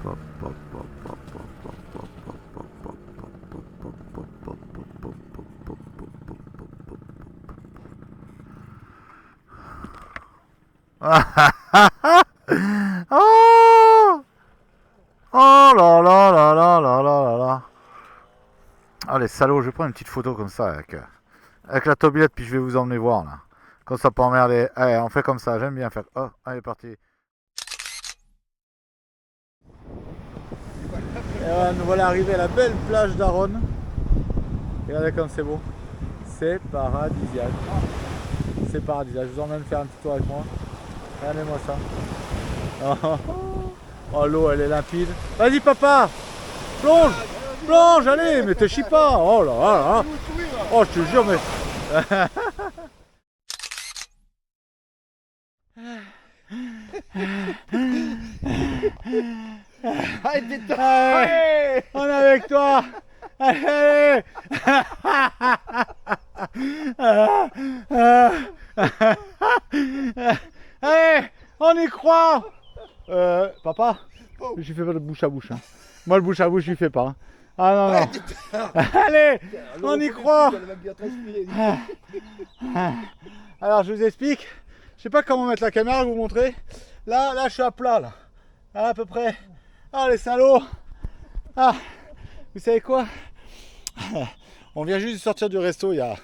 Pop, pop, pop, pop, pop, pop, pop, pop, pop, pop, pop, pop, pop, pop, pop, pop, pop, pop. Oh! Oh là là là là là là là là. Ah les salauds, je vais prendre une petite photo comme ça avec la tobilette puis je vais vous emmener voir là. Quand ça peut emmerder. Allez, on fait comme ça, j'aime bien faire. Oh, allez parti. Et voilà, nous voilà arrivés à la belle plage d'Aron. Regardez comme c'est beau. C'est paradisiaque. C'est paradisiaque. Je vous emmène faire un petit tour avec moi. Regardez-moi ça. Oh, l'eau elle est limpide. Vas-y papa, plonge, plonge, allez, mais te chie pas. Oh là là. Oh je te jure mais. Allez, on est avec toi. Allez. Allez, on y croit. Papa, je fais pas de bouche à bouche. Hein. Moi, le bouche à bouche, je lui fais pas. Hein. Ah non, non. Allez, on y croit. Alors, je vous explique. Je sais pas comment mettre la caméra, vous montrer. Là, je suis à plat, là. À peu près. Ah, les salauds. Ah, vous savez quoi? On vient juste de sortir du resto il y a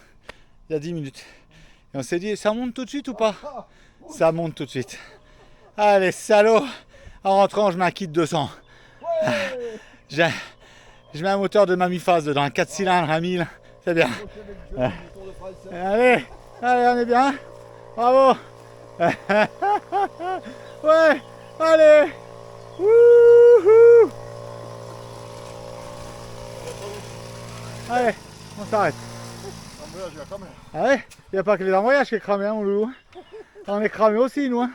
10 minutes. Et on s'est dit, ça monte tout de suite ou pas? Ça monte tout de suite. Ah les salauds. En rentrant, je mets un kit 200. Je mets un moteur de Mamiphase dedans, un 4 cylindres à 1000. C'est bien. Allez, on est bien. Bravo. Ouais, allez. Wouhou. Allez, on s'arrête. Ah ouais, il n'y a pas que les embrayages qui est cramé, hein, mon loulou. On est cramé aussi, nous. Hein.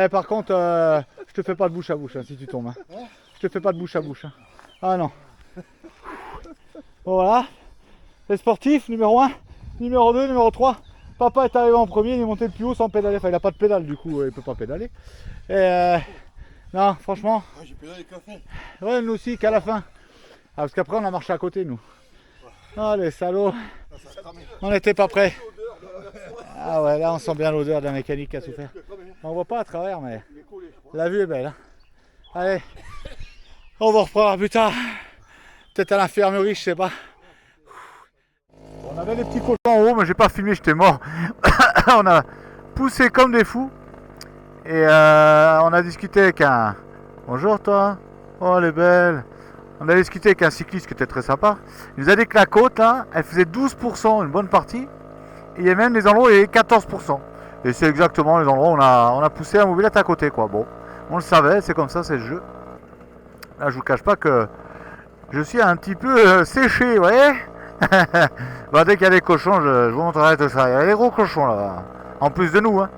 Par contre, je te fais pas de bouche à bouche hein, si tu tombes. Hein. Je te fais pas de bouche à bouche. Hein. Ah non. Bon, voilà. Les sportifs, numéro 1, numéro 2, numéro 3. Papa est arrivé en premier, il est monté le plus haut sans pédaler. Enfin, il n'a pas de pédale, du coup, il peut pas pédaler. Et non, franchement. Ah, j'ai pédalé qu'à la fin. Ouais, nous aussi, qu'à la fin. Ah, parce qu'après, on a marché à côté, nous. Ah, les salauds. On n'était pas prêts. Ah ouais, là, on sent bien l'odeur de la mécanique qui a souffert. On voit pas à travers, mais la vue est belle. Hein. Allez, on va reprendre plus tard. Peut-être à l'infirmerie, je sais pas. On avait des petits cochons en haut, mais j'ai pas filmé, j'étais mort. On a poussé comme des fous. Et on a discuté avec un... Bonjour toi. Oh, elle est belle. On a discuté avec un cycliste qui était très sympa. Il nous a dit que la côte, là, elle faisait 12%, une bonne partie. Et il y a même des endroits où il y avait 14%. Et c'est exactement les endroits où on a poussé la mobilette à côté, quoi. Bon, on le savait, c'est comme ça, c'est le jeu. Là, je vous cache pas que je suis un petit peu séché, vous voyez. Bah, dès qu'il y a des cochons, je vous montrerai tout ça. Il y a des gros cochons là, en plus de nous. Hein.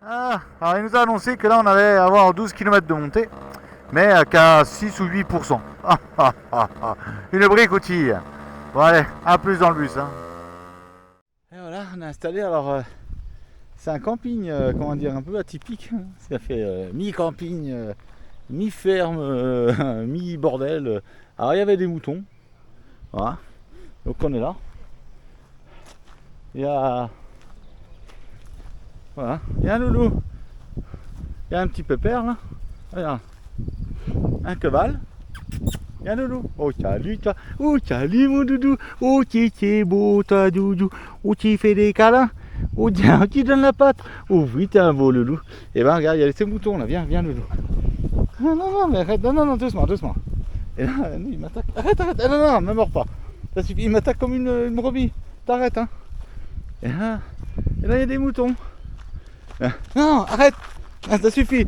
Ah, alors il nous a annoncé que là on allait avoir 12 km de montée, mais qu'à 6 ou 8%. Une brique outille. Bon allez, à plus dans le bus. Hein. Et voilà, on a installé, alors c'est un camping, comment dire, un peu atypique. Ça fait mi-camping, mi-ferme, mi-bordel. Alors il y avait des moutons, voilà, donc on est là. Il y a... Voilà, il y a un loulou, il y a un petit pépère là, voilà. Un cheval, il y a un loulou. Oh salut toi, oh salut mon doudou, oh t'es beau toi doudou, oh tu fais des câlins, oh tiens, tu donnes la patte, oh oui t'es un beau loulou. Et ben regarde, il y a ces moutons là, viens loulou. Non, non, mais arrête, non, doucement. Et là, il m'attaque, arrête, non, ne me mords pas, ça suffit, il m'attaque comme une brebis, t'arrêtes hein. Et là, il y a des moutons. Non, arrête, ah, ça suffit.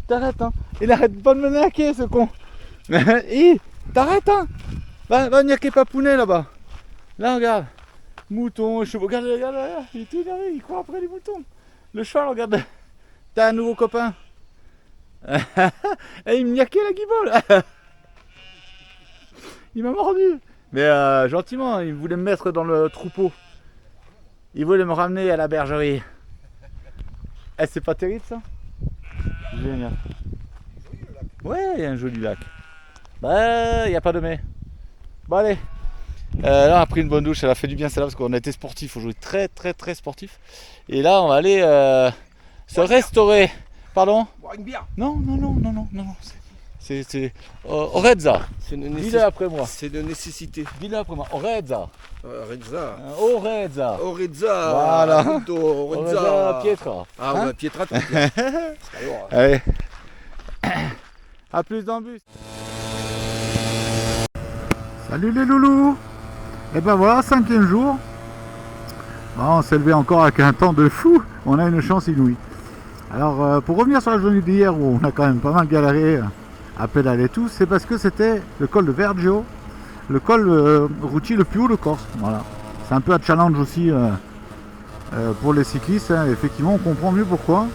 T'arrêtes, hein. Il arrête pas de me naquer, ce con. T'arrêtes, hein. Va niaquer Papounet là-bas. Là, regarde. Mouton, chevaux. Regarde, il est tout énervé, il court après les moutons. Le cheval, regarde. T'as un nouveau copain. Et il me niaquait la guibole. Il m'a mordu. Mais gentiment, il voulait me mettre dans le troupeau. Il voulait me ramener à la bergerie. Eh, c'est pas terrible ça? Génial. Ouais, il y a un joli lac. Bah, il n'y a pas de mais. Bon allez. Là on a pris une bonne douche, elle a fait du bien celle-là parce qu'on a été sportif, on jouait très sportif. Et là on va aller se restaurer. Pardon? Boire une bière. Non. C'est Orezza. Dis-le après moi. C'est de nécessité. Dis-le après moi. Orezza. Orezza. Orezza. Orezza. Voilà. Orezza. Pietra. Ah Hein? ouais, Pietra. Allez. A plus dans le bus. Salut les loulous. Et ben voilà, 5e jour. Ah, on s'est levé encore avec un temps de fou. On a une chance inouïe. Alors pour revenir sur la journée d'hier où on a quand même pas mal galéré à pédaler tout, c'est parce que c'était le col de Vergio, le col routier le plus haut de Corse. Voilà. C'est un peu un challenge aussi pour les cyclistes. Hein. Effectivement, on comprend mieux pourquoi.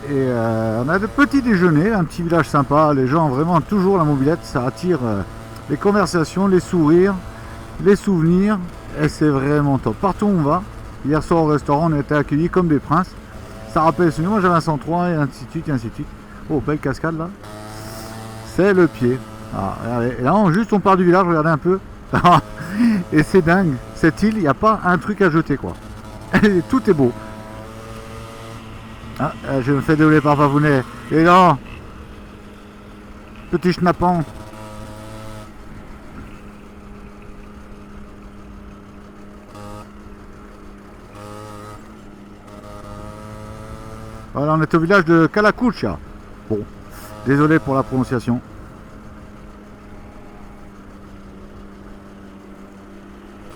Et on a de petits déjeuners, un petit village sympa. Les gens vraiment toujours la mobilette, ça attire les conversations, les sourires, les souvenirs. Et c'est vraiment top. Partout où on va. Hier soir au restaurant, on a été accueillis comme des princes. Ça rappelle celui moi j'avais un 103 et ainsi de suite. Oh, belle cascade là. C'est le pied. Ah, regardez. Et là, on part du village, regardez un peu. Et c'est dingue. Cette île, il n'y a pas un truc à jeter quoi. Tout est beau. Ah, je me fais dérouler par Papounet. Et là, petit schnappant. Voilà, on est au village de Calacuccia. Bon, désolé pour la prononciation.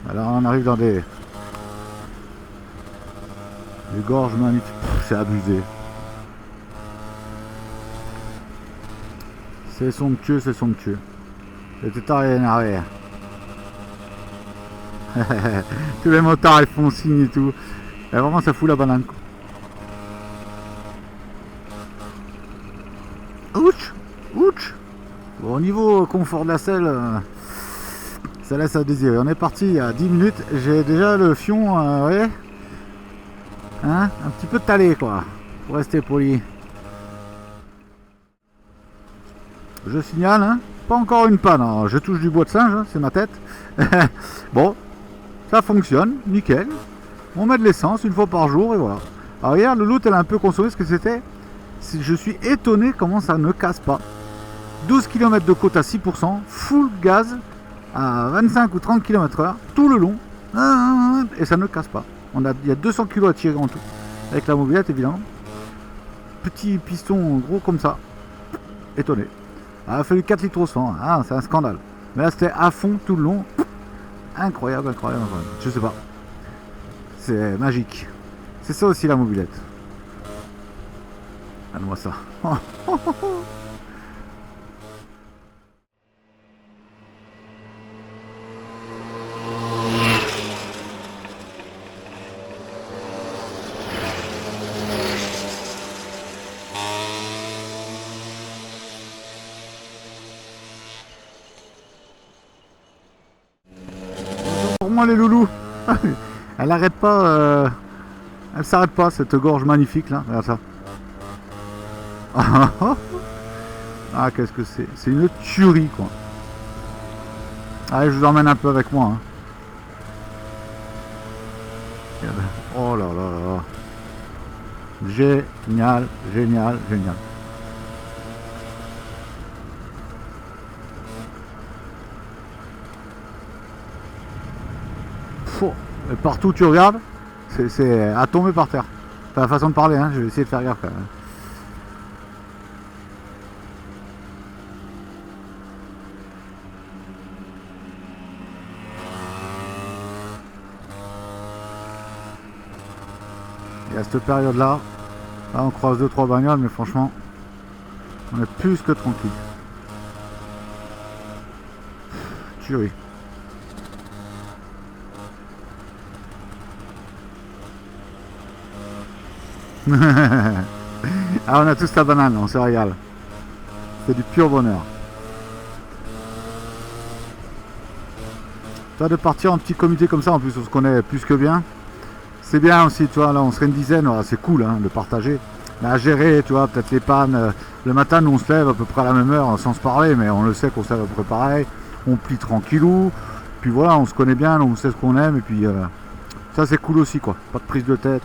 Alors on arrive dans des gorges magnifiques. C'est abusé. C'est somptueux. Le tétard est en arrière. Tous les motards ils font signe et tout. Et vraiment ça fout la banane quoi. Au niveau confort de la selle, ça laisse à désirer. On est parti il y a 10 minutes. J'ai déjà le fion, vous voyez, hein, un petit peu talé quoi, pour rester poli. Je signale, hein, pas encore une panne. Alors, je touche du bois de singe, hein, c'est ma tête. Bon, ça fonctionne, nickel. On met de l'essence une fois par jour et voilà. Alors hier, le loot elle a un peu consommé ce que c'était. Je suis étonné comment ça ne casse pas. 12 km de côte à 6%, full gaz à 25 ou 30 km/h, tout le long, et ça ne casse pas. Il y a 200 kg à tirer en tout, avec la mobilette évidemment. Petit piston gros comme ça, étonné. Il a fallu 4 litres au 100, ah, c'est un scandale. Mais là c'était à fond tout le long, incroyable, incroyable, incroyable. Je sais pas, c'est magique. C'est ça aussi la mobilette. Regarde-moi ça. Pour moi les loulous, elle arrête pas, elle s'arrête pas cette gorge magnifique là, regarde ça. Ah qu'est-ce que c'est, c'est une tuerie quoi. Allez, je vous emmène un peu avec moi, hein. Oh là là là là. Génial, génial, génial. Et partout où tu regardes, c'est à tomber par terre. C'est la façon de parler, hein. Je vais essayer de faire gaffe quand même. Et à cette période-là, là on croise 2-3 bagnoles, mais franchement, on est plus que tranquille. Tuerie. Ah, on a tous la banane, on se régale. C'est du pur bonheur. Toi, de partir en petit comité comme ça, en plus on se connaît plus que bien. C'est bien aussi, tu vois, là on serait une dizaine, voilà, c'est cool hein, de partager. Mais à gérer, tu vois, peut-être les pannes. Le matin, nous on se lève à peu près à la même heure, sans se parler, mais on le sait qu'on se lève à peu près pareil. On plie tranquillou. Puis voilà, on se connaît bien, on sait ce qu'on aime, et puis ça c'est cool aussi, quoi. Pas de prise de tête.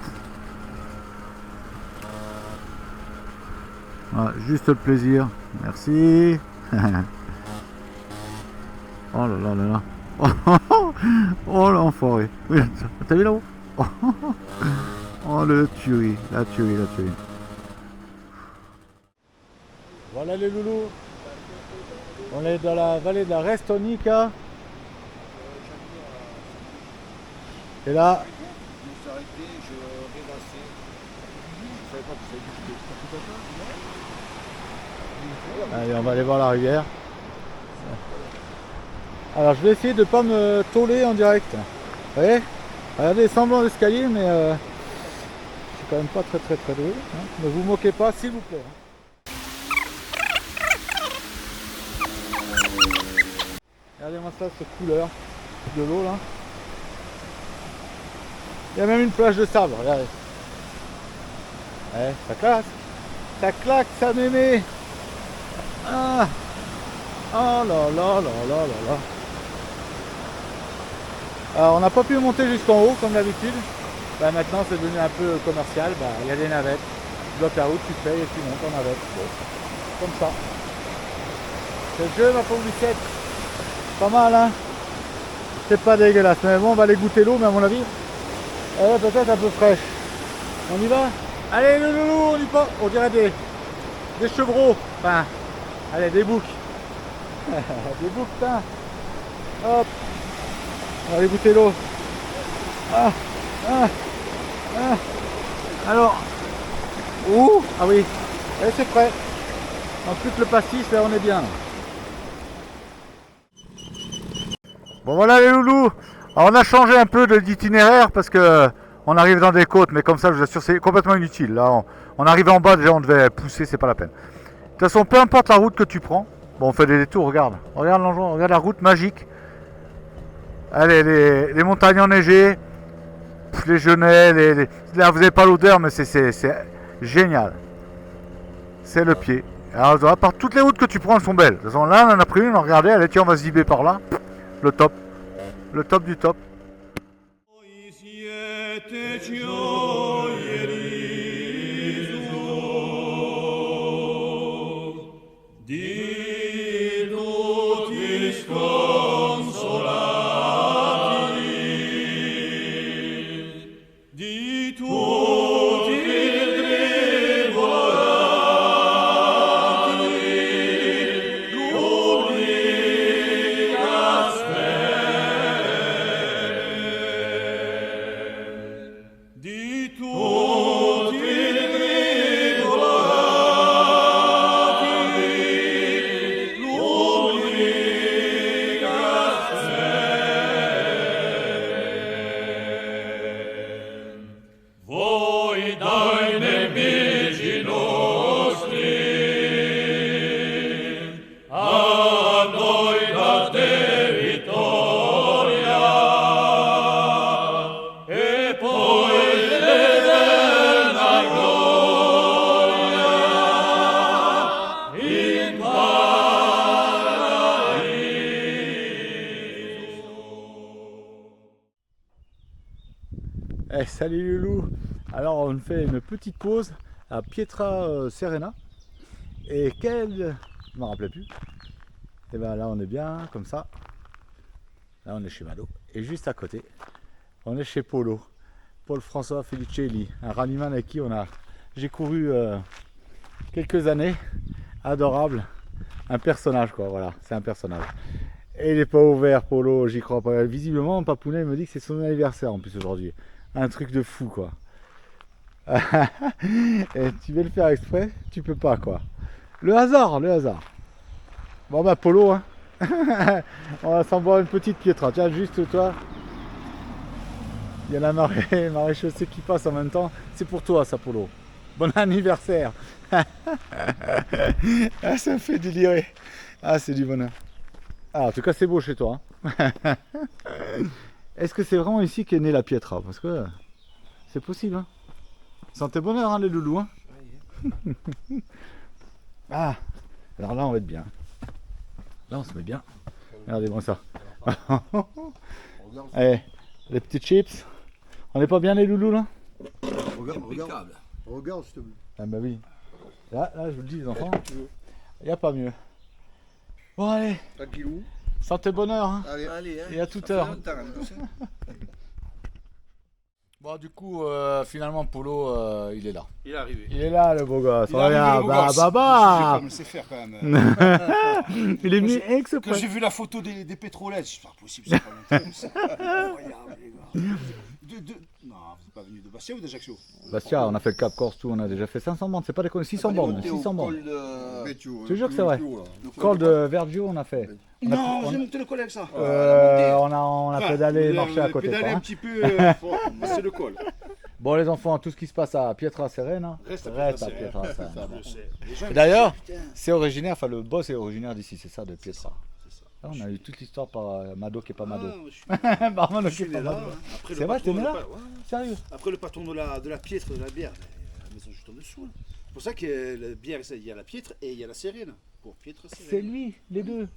Voilà, juste le plaisir. Merci. Oh là là là là. Oh l'enfoiré. T'as vu là-haut? Oh le tuerie, la tuerie, la tuerie. Voilà les loulous. On est dans la vallée de la Restonica. Et là, Je me suis arrêté, je rêvassais. Je savais pas que ça existait. allez, on va aller voir la rivière. Alors je vais essayer de ne pas me tôler en direct. Vous voyez? Regardez, semblant d'escalier, mais je suis quand même pas très doué. Hein. Ne vous moquez pas, s'il vous plaît. Regardez-moi ça, cette couleur de l'eau là. Il y a même une plage de sable, regardez. Ouais, ça claque. Ça claque, ça mémé. Ah. Oh là là là là là là. Alors on n'a pas pu monter jusqu'en haut comme d'habitude. Bah, maintenant c'est devenu un peu commercial. Bah, il y a des navettes. Tu bloques la route, tu payes et tu montes en navette. Bon, comme ça. C'est le jeu ma pauvre Lucette. Pas mal hein. C'est pas dégueulasse. Mais bon on va aller goûter l'eau mais à mon avis elle est peut-être un peu fraîche. On y va? Allez le loulou, on y va. On dirait des chevreaux. Enfin, allez des boucs. Des boucs, putain. Hop. On va aller goûter l'eau. Ah, ah, ah. Alors. Ouh. Ah oui. Allez, c'est prêt. Donc plus que le pastis, là on est bien. Bon voilà les loulous. Alors on a changé un peu d'itinéraire parce que on arrive dans des côtes, mais comme ça je vous assure c'est complètement inutile. Là on arrive en bas, déjà on devait pousser, c'est pas la peine. De toute façon, peu importe la route que tu prends, Bon, on fait des détours, regarde. Regarde l'endroit, regarde la route magique. Allez, les montagnes enneigées, les genêts, là vous n'avez pas l'odeur, mais c'est génial. C'est le pied. Alors, à part toutes les routes que tu prends, elles sont belles. De toute façon, là, on en a pris une, on regardait, allez, tiens, on va se ziber par là. Le top. Le top du top. Eh, salut Loulou. Alors on fait une petite pause à Pietra Serena. Et quelle... Je me rappelais plus. Et bien là on est bien comme ça. Là on est chez Mado. Et juste à côté, on est chez Polo. Paul François Felicelli, un rallyman avec qui j'ai couru quelques années. Adorable. Un personnage quoi, voilà, c'est un personnage. Et il n'est pas ouvert Polo, j'y crois pas. Visiblement Papounet me dit que c'est son anniversaire en plus aujourd'hui. Un truc de fou quoi. Et tu veux le faire exprès, tu peux pas quoi. Le hasard, le hasard. Bon bah Polo, hein. On va s'en boire une petite Pietra. Tiens juste toi. Il y a la marée chaussée qui passe en même temps. C'est pour toi ça Polo. Bon anniversaire. Ah, ça me fait délirer. Ah c'est du bonheur. Ah, en tout cas c'est beau chez toi. Hein. Est-ce que c'est vraiment ici qu'est née la Pietra? Parce que c'est possible. Hein. Sentez bonheur hein, les loulous. Hein. Ah, alors là on va être bien. Là on se met bien. Regardez-moi ça. Allez, les petits chips. On n'est pas bien les loulous là? Regarde s'il te plaît. Ah bah oui. Là je vous le dis les enfants, il n'y a pas mieux. Bon allez, Tranquillou. sentez bonheur. Hein. Allez, Et à toute heure. Bon du coup finalement Polo il est là. Il est arrivé. Il est là le beau gosse. Il est arrivé, Regarde, le beau gosse. bah. Je vais pas me laisser faire quand même. Il est venu Quand exprès. j'ai vu la photo des pétrolettes, c'est pas possible, c'est pas longtemps. C'est incroyable les gars. Non, vous n'êtes pas venu de Bastia ou d'Ajaccio? Bastia, on a fait le Cap Corse, tout, on a déjà fait 500 bandes, c'est pas des conneries, 600 bandes, 600 bandes. Je te jure que c'est vrai. Col de Vergio, on a fait. Non, j'ai monté le col avec ça. On a pédalé, marché à côté. Pédalé Quoi, un hein. petit peu, c'est le col. Bon les enfants, tout ce qui se passe à Pietra Serena, Reste reste à à Pietra Ça, Serena. je sais. Les gens, Et d'ailleurs, putain, c'est originaire, enfin le boss est originaire d'ici, c'est ça, de Pietra. c'est ça. Là, on a eu toute l'histoire par Mado qui est pas Mado. Ah, je suis- Par Mado je qui est suis pas né là. Mado. Après, C'est le vrai, patron t'es né de là? la- ouais. Sérieux? Après le patron de la piètre, de la bière, la maison juste en dessous. Là. C'est pour ça que la bière, il y a la piètre et il y a la sérène. Pour piètre C'est sérène. lui, les deux.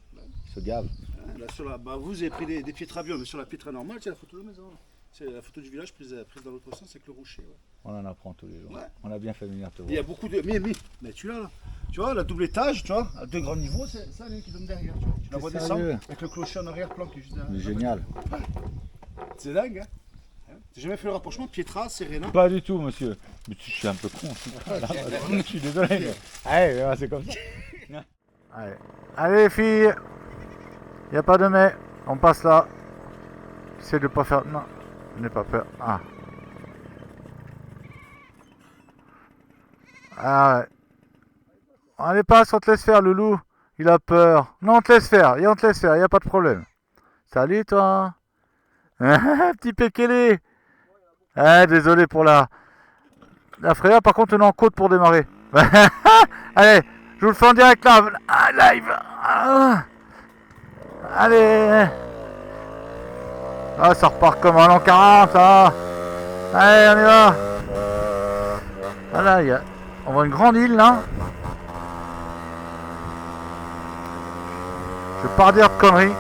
Ce gave. Hein, là, sur la, bah, vous avez pris des piètres à bio, mais sur la piètre normale, c'est la photo de la maison. C'est la photo du village prise dans l'autre sens avec le rocher. Ouais. On en apprend tous les jours. Ouais. On a bien fait venir te Il y a voir. beaucoup de. Mais tu l'as là. Tu vois, la double étage, tu vois, à 2 grands niveaux, c'est ça lui qui donne derrière. Tu vois. Tu la vois T'es descendre sérieux? avec le clocher en arrière-plan qui est juste derrière. Mais génial. C'est dingue, hein. T'as jamais fait le rapprochement Pietra, Serena? Pas du tout, monsieur. Mais je suis un peu con. Je suis désolé. Mais... Allez, c'est comme ça. Allez, les filles. Il n'y a pas de mais. On passe là. Essaye de pas faire. Non. N'aie pas peur. Ah. Ah ouais. Allez, passe, on te laisse faire, Loulou. Il a peur. Non, on te laisse faire. On te laisse faire, il n'y a pas de problème. Salut, toi. Petit pékélé. Ah, désolé pour la frayeur. Par contre, on est en côte pour démarrer. Allez, je vous le fais en direct là. Ah, live. Ah, allez. Ah, ça repart comme un l'an 40, ça. Allez, on y va. Voilà, on voit une grande île, là. Je vais pas dire de conneries.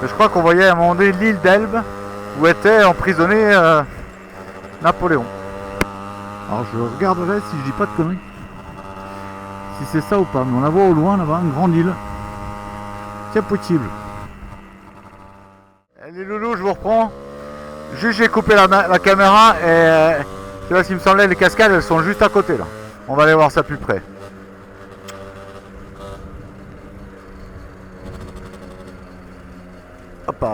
Mais je crois qu'on voyait à un moment donné l'île d'Elbe, où était emprisonné Napoléon. Alors je regarderai si je dis pas de conneries. Si c'est ça ou pas. Mais on la voit au loin là-bas, une grande île. C'est possible. Les loulous, je vous reprends. Juste j'ai coupé la caméra et tu vois, s'il me semblait les cascades elles sont juste à côté là. On va aller voir ça plus près. Hop,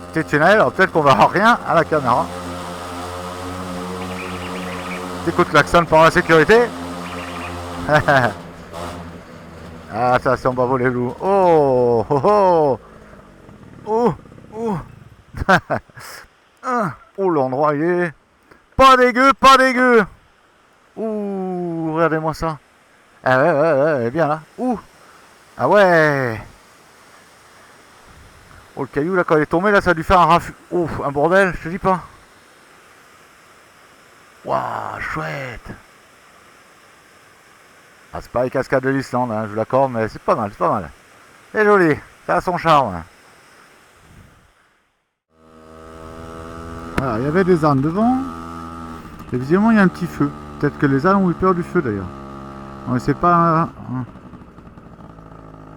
exceptionnel, alors peut-être qu'on verra rien à la caméra. T'écoutes l'accent pour la sécurité. Ah, ça sent bravo les loups. Oh, oh, oh. Oh, oh. Oh, l'endroit il est pas dégueu, pas dégueu. Ouh, regardez-moi ça. Ah ouais, elle est bien là. Ouh. Ah ouais. Oh, le caillou là, quand il est tombé, là, ça a dû faire un raffut. Oh, un bordel, je te dis pas. Waouh, chouette. Ah, c'est pas les cascades de l'Islande, hein, je vous l'accorde, mais c'est pas mal, c'est pas mal. C'est joli, ça a son charme. Voilà, il y avait des ânes devant. Et visiblement, il y a un petit feu. Peut-être que les ânes ont eu peur du feu d'ailleurs. On ne sait pas.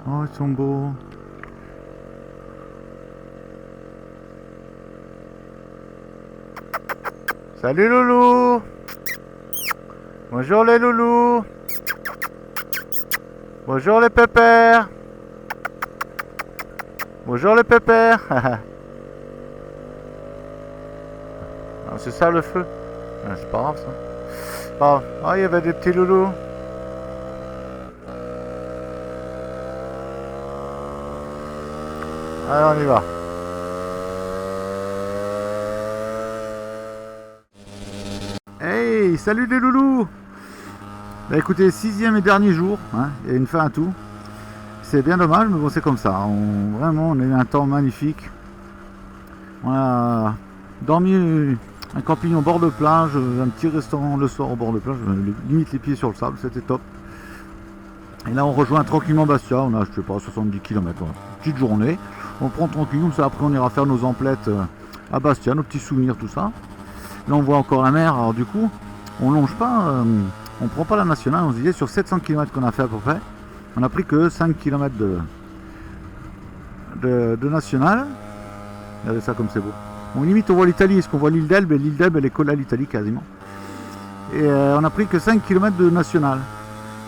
Oh, ils sont beaux. Salut loulou. Bonjour les loulous. Bonjour les pépères. Bonjour les pépères. C'est ça le feu. C'est pas grave ça. Oh, il y avait des petits loulous. Allez, on y va. Hey, salut les loulous. Bah écoutez, 6e et dernier jour, hein, il y a une fin à tout. C'est bien dommage, mais bon, c'est comme ça. Vraiment, on a eu un temps magnifique. On a dormi un camping au bord de plage, un petit restaurant le soir au bord de plage, limite les pieds sur le sable, c'était top. Et là, on rejoint tranquillement Bastia. On a, je sais pas, 70 km. Petite journée. On prend tranquille, comme ça. Après, on ira faire nos emplettes à Bastia, nos petits souvenirs, tout ça. Là, on voit encore la mer. Alors, du coup, on longe pas. On prend pas la nationale, on se disait sur 700 km qu'on a fait à peu près, on a pris que 5 km de nationale. Regardez ça comme c'est beau. Bon, limite on voit l'Italie, parce qu'on voit l'île d'Elbe, et l'île d'Elbe elle est collée à l'Italie quasiment. Et on a pris que 5 km de nationale.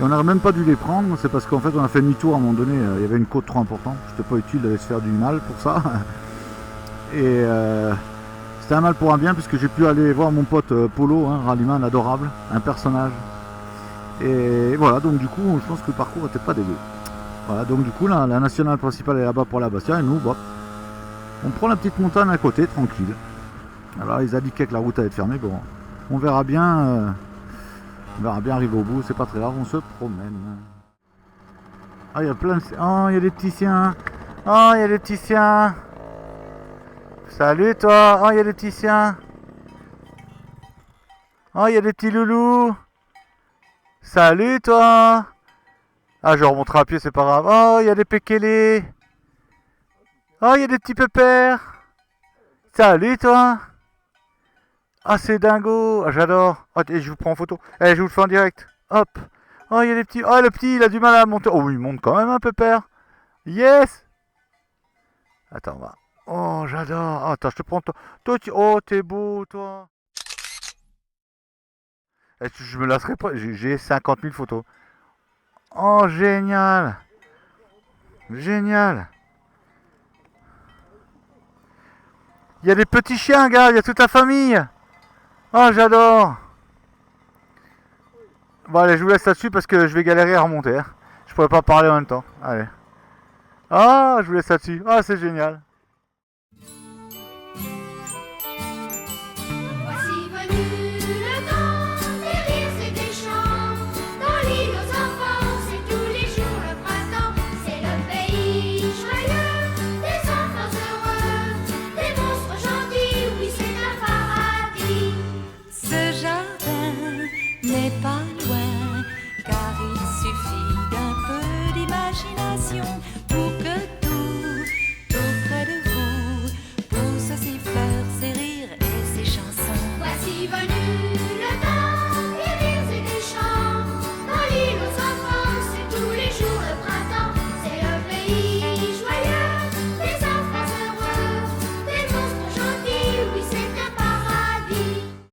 Et on n'aurait même pas dû les prendre, c'est parce qu'en fait on a fait demi-tour à un moment donné, il y avait une côte trop importante, c'était pas utile d'aller se faire du mal pour ça. Et c'était un mal pour un bien, puisque j'ai pu aller voir mon pote Polo, hein, rallyman adorable, un personnage. Et voilà, donc du coup, je pense que le parcours n'était pas dégueu. Voilà, donc du coup, la nationale principale est là-bas pour la Bastia, et nous, bah, on prend la petite montagne à côté, tranquille. Alors, ils indiquaient que la route allait être fermée, bon, on verra bien arriver au bout, c'est pas très grave, on se promène. Ah, il y a plein de... Oh, il y a des petits chiens. Oh, il y a des petits chiens. Salut, toi. Oh, il y a des petits chiens. Oh, il y a des petits loulous. Salut toi. Ah, je remonterai à pied, c'est pas grave. Oh, il y a des pékélés. Oh, il y a des petits pépères. Salut toi. Ah, c'est dingo. Ah, j'adore. Oh, je vous prends en photo. Eh, je vous le fais en direct. Hop. Oh, il y a des petits. Oh, le petit, il a du mal à monter. Oh, il monte quand même un pépère. Yes. Attends, va. Oh, j'adore. Oh, attends, je te prends toi. Oh, t'es beau, toi. Je me lasserai pas, j'ai 50 000 photos. Oh, génial. Génial. Il y a des petits chiens, gars, il y a toute la famille. Oh, j'adore. Bon, allez, je vous laisse là-dessus parce que je vais galérer à remonter. Hein. Je pourrais pas parler en même temps. Allez. Ah, je vous laisse là-dessus. Ah, c'est génial. passion.